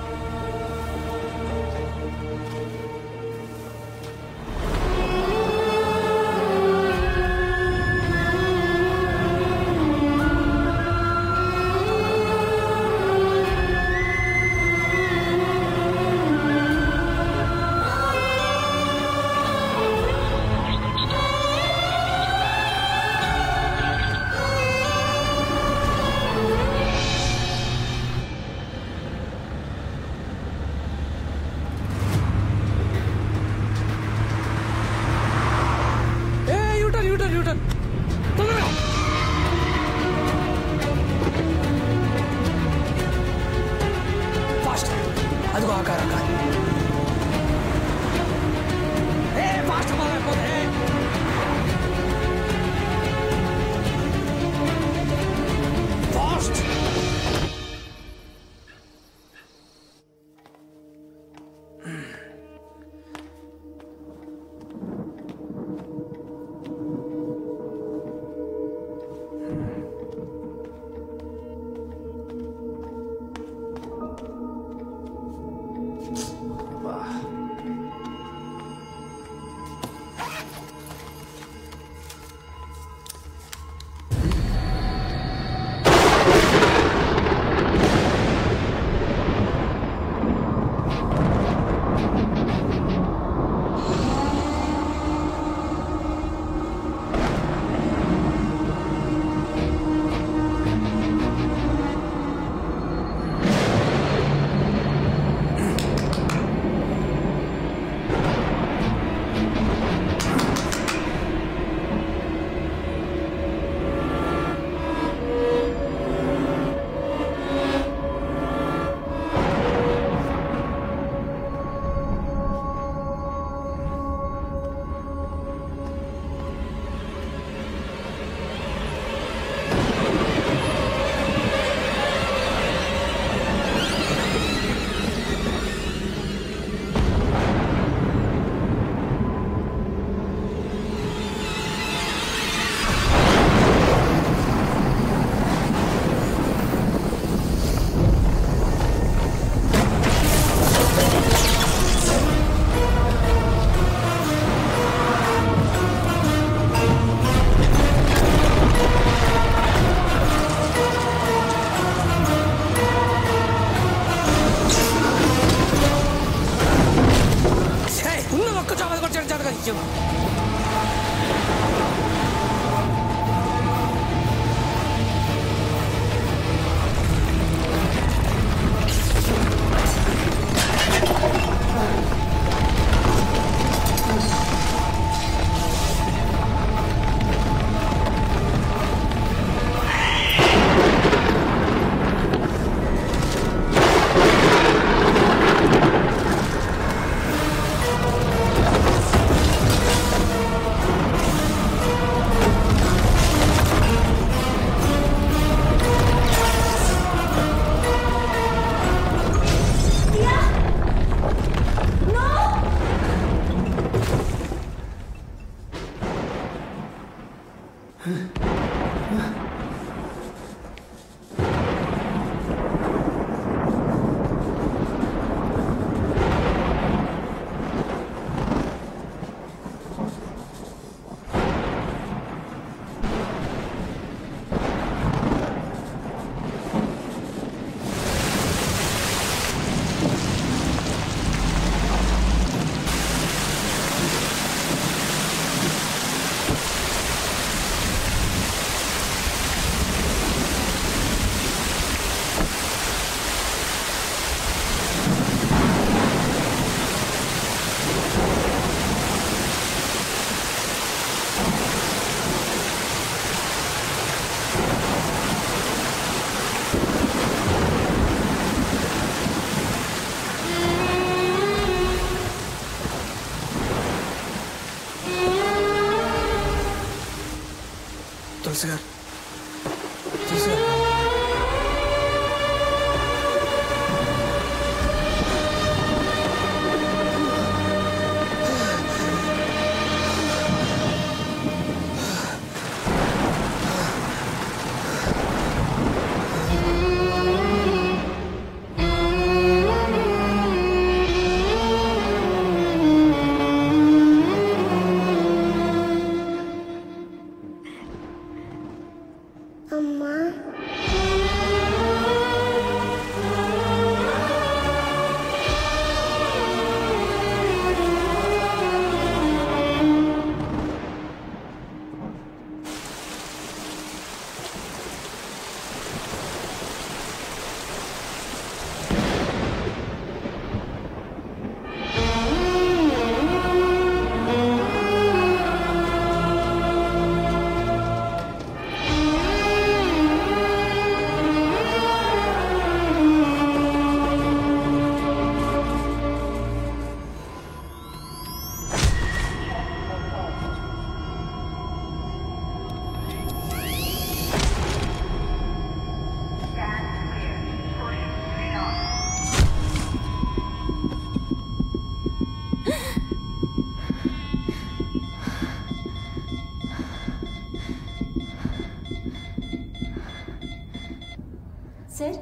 సార్,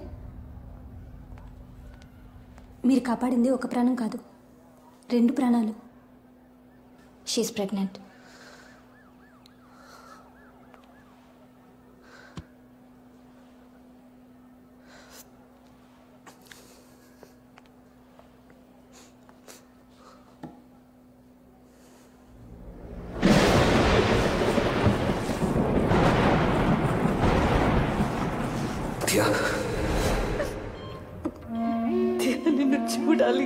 మీరు కాపాడింది ఒక ప్రాణం కాదు, 2 ప్రాణాలు. She's pregnant. నిన్ను చూడాలి.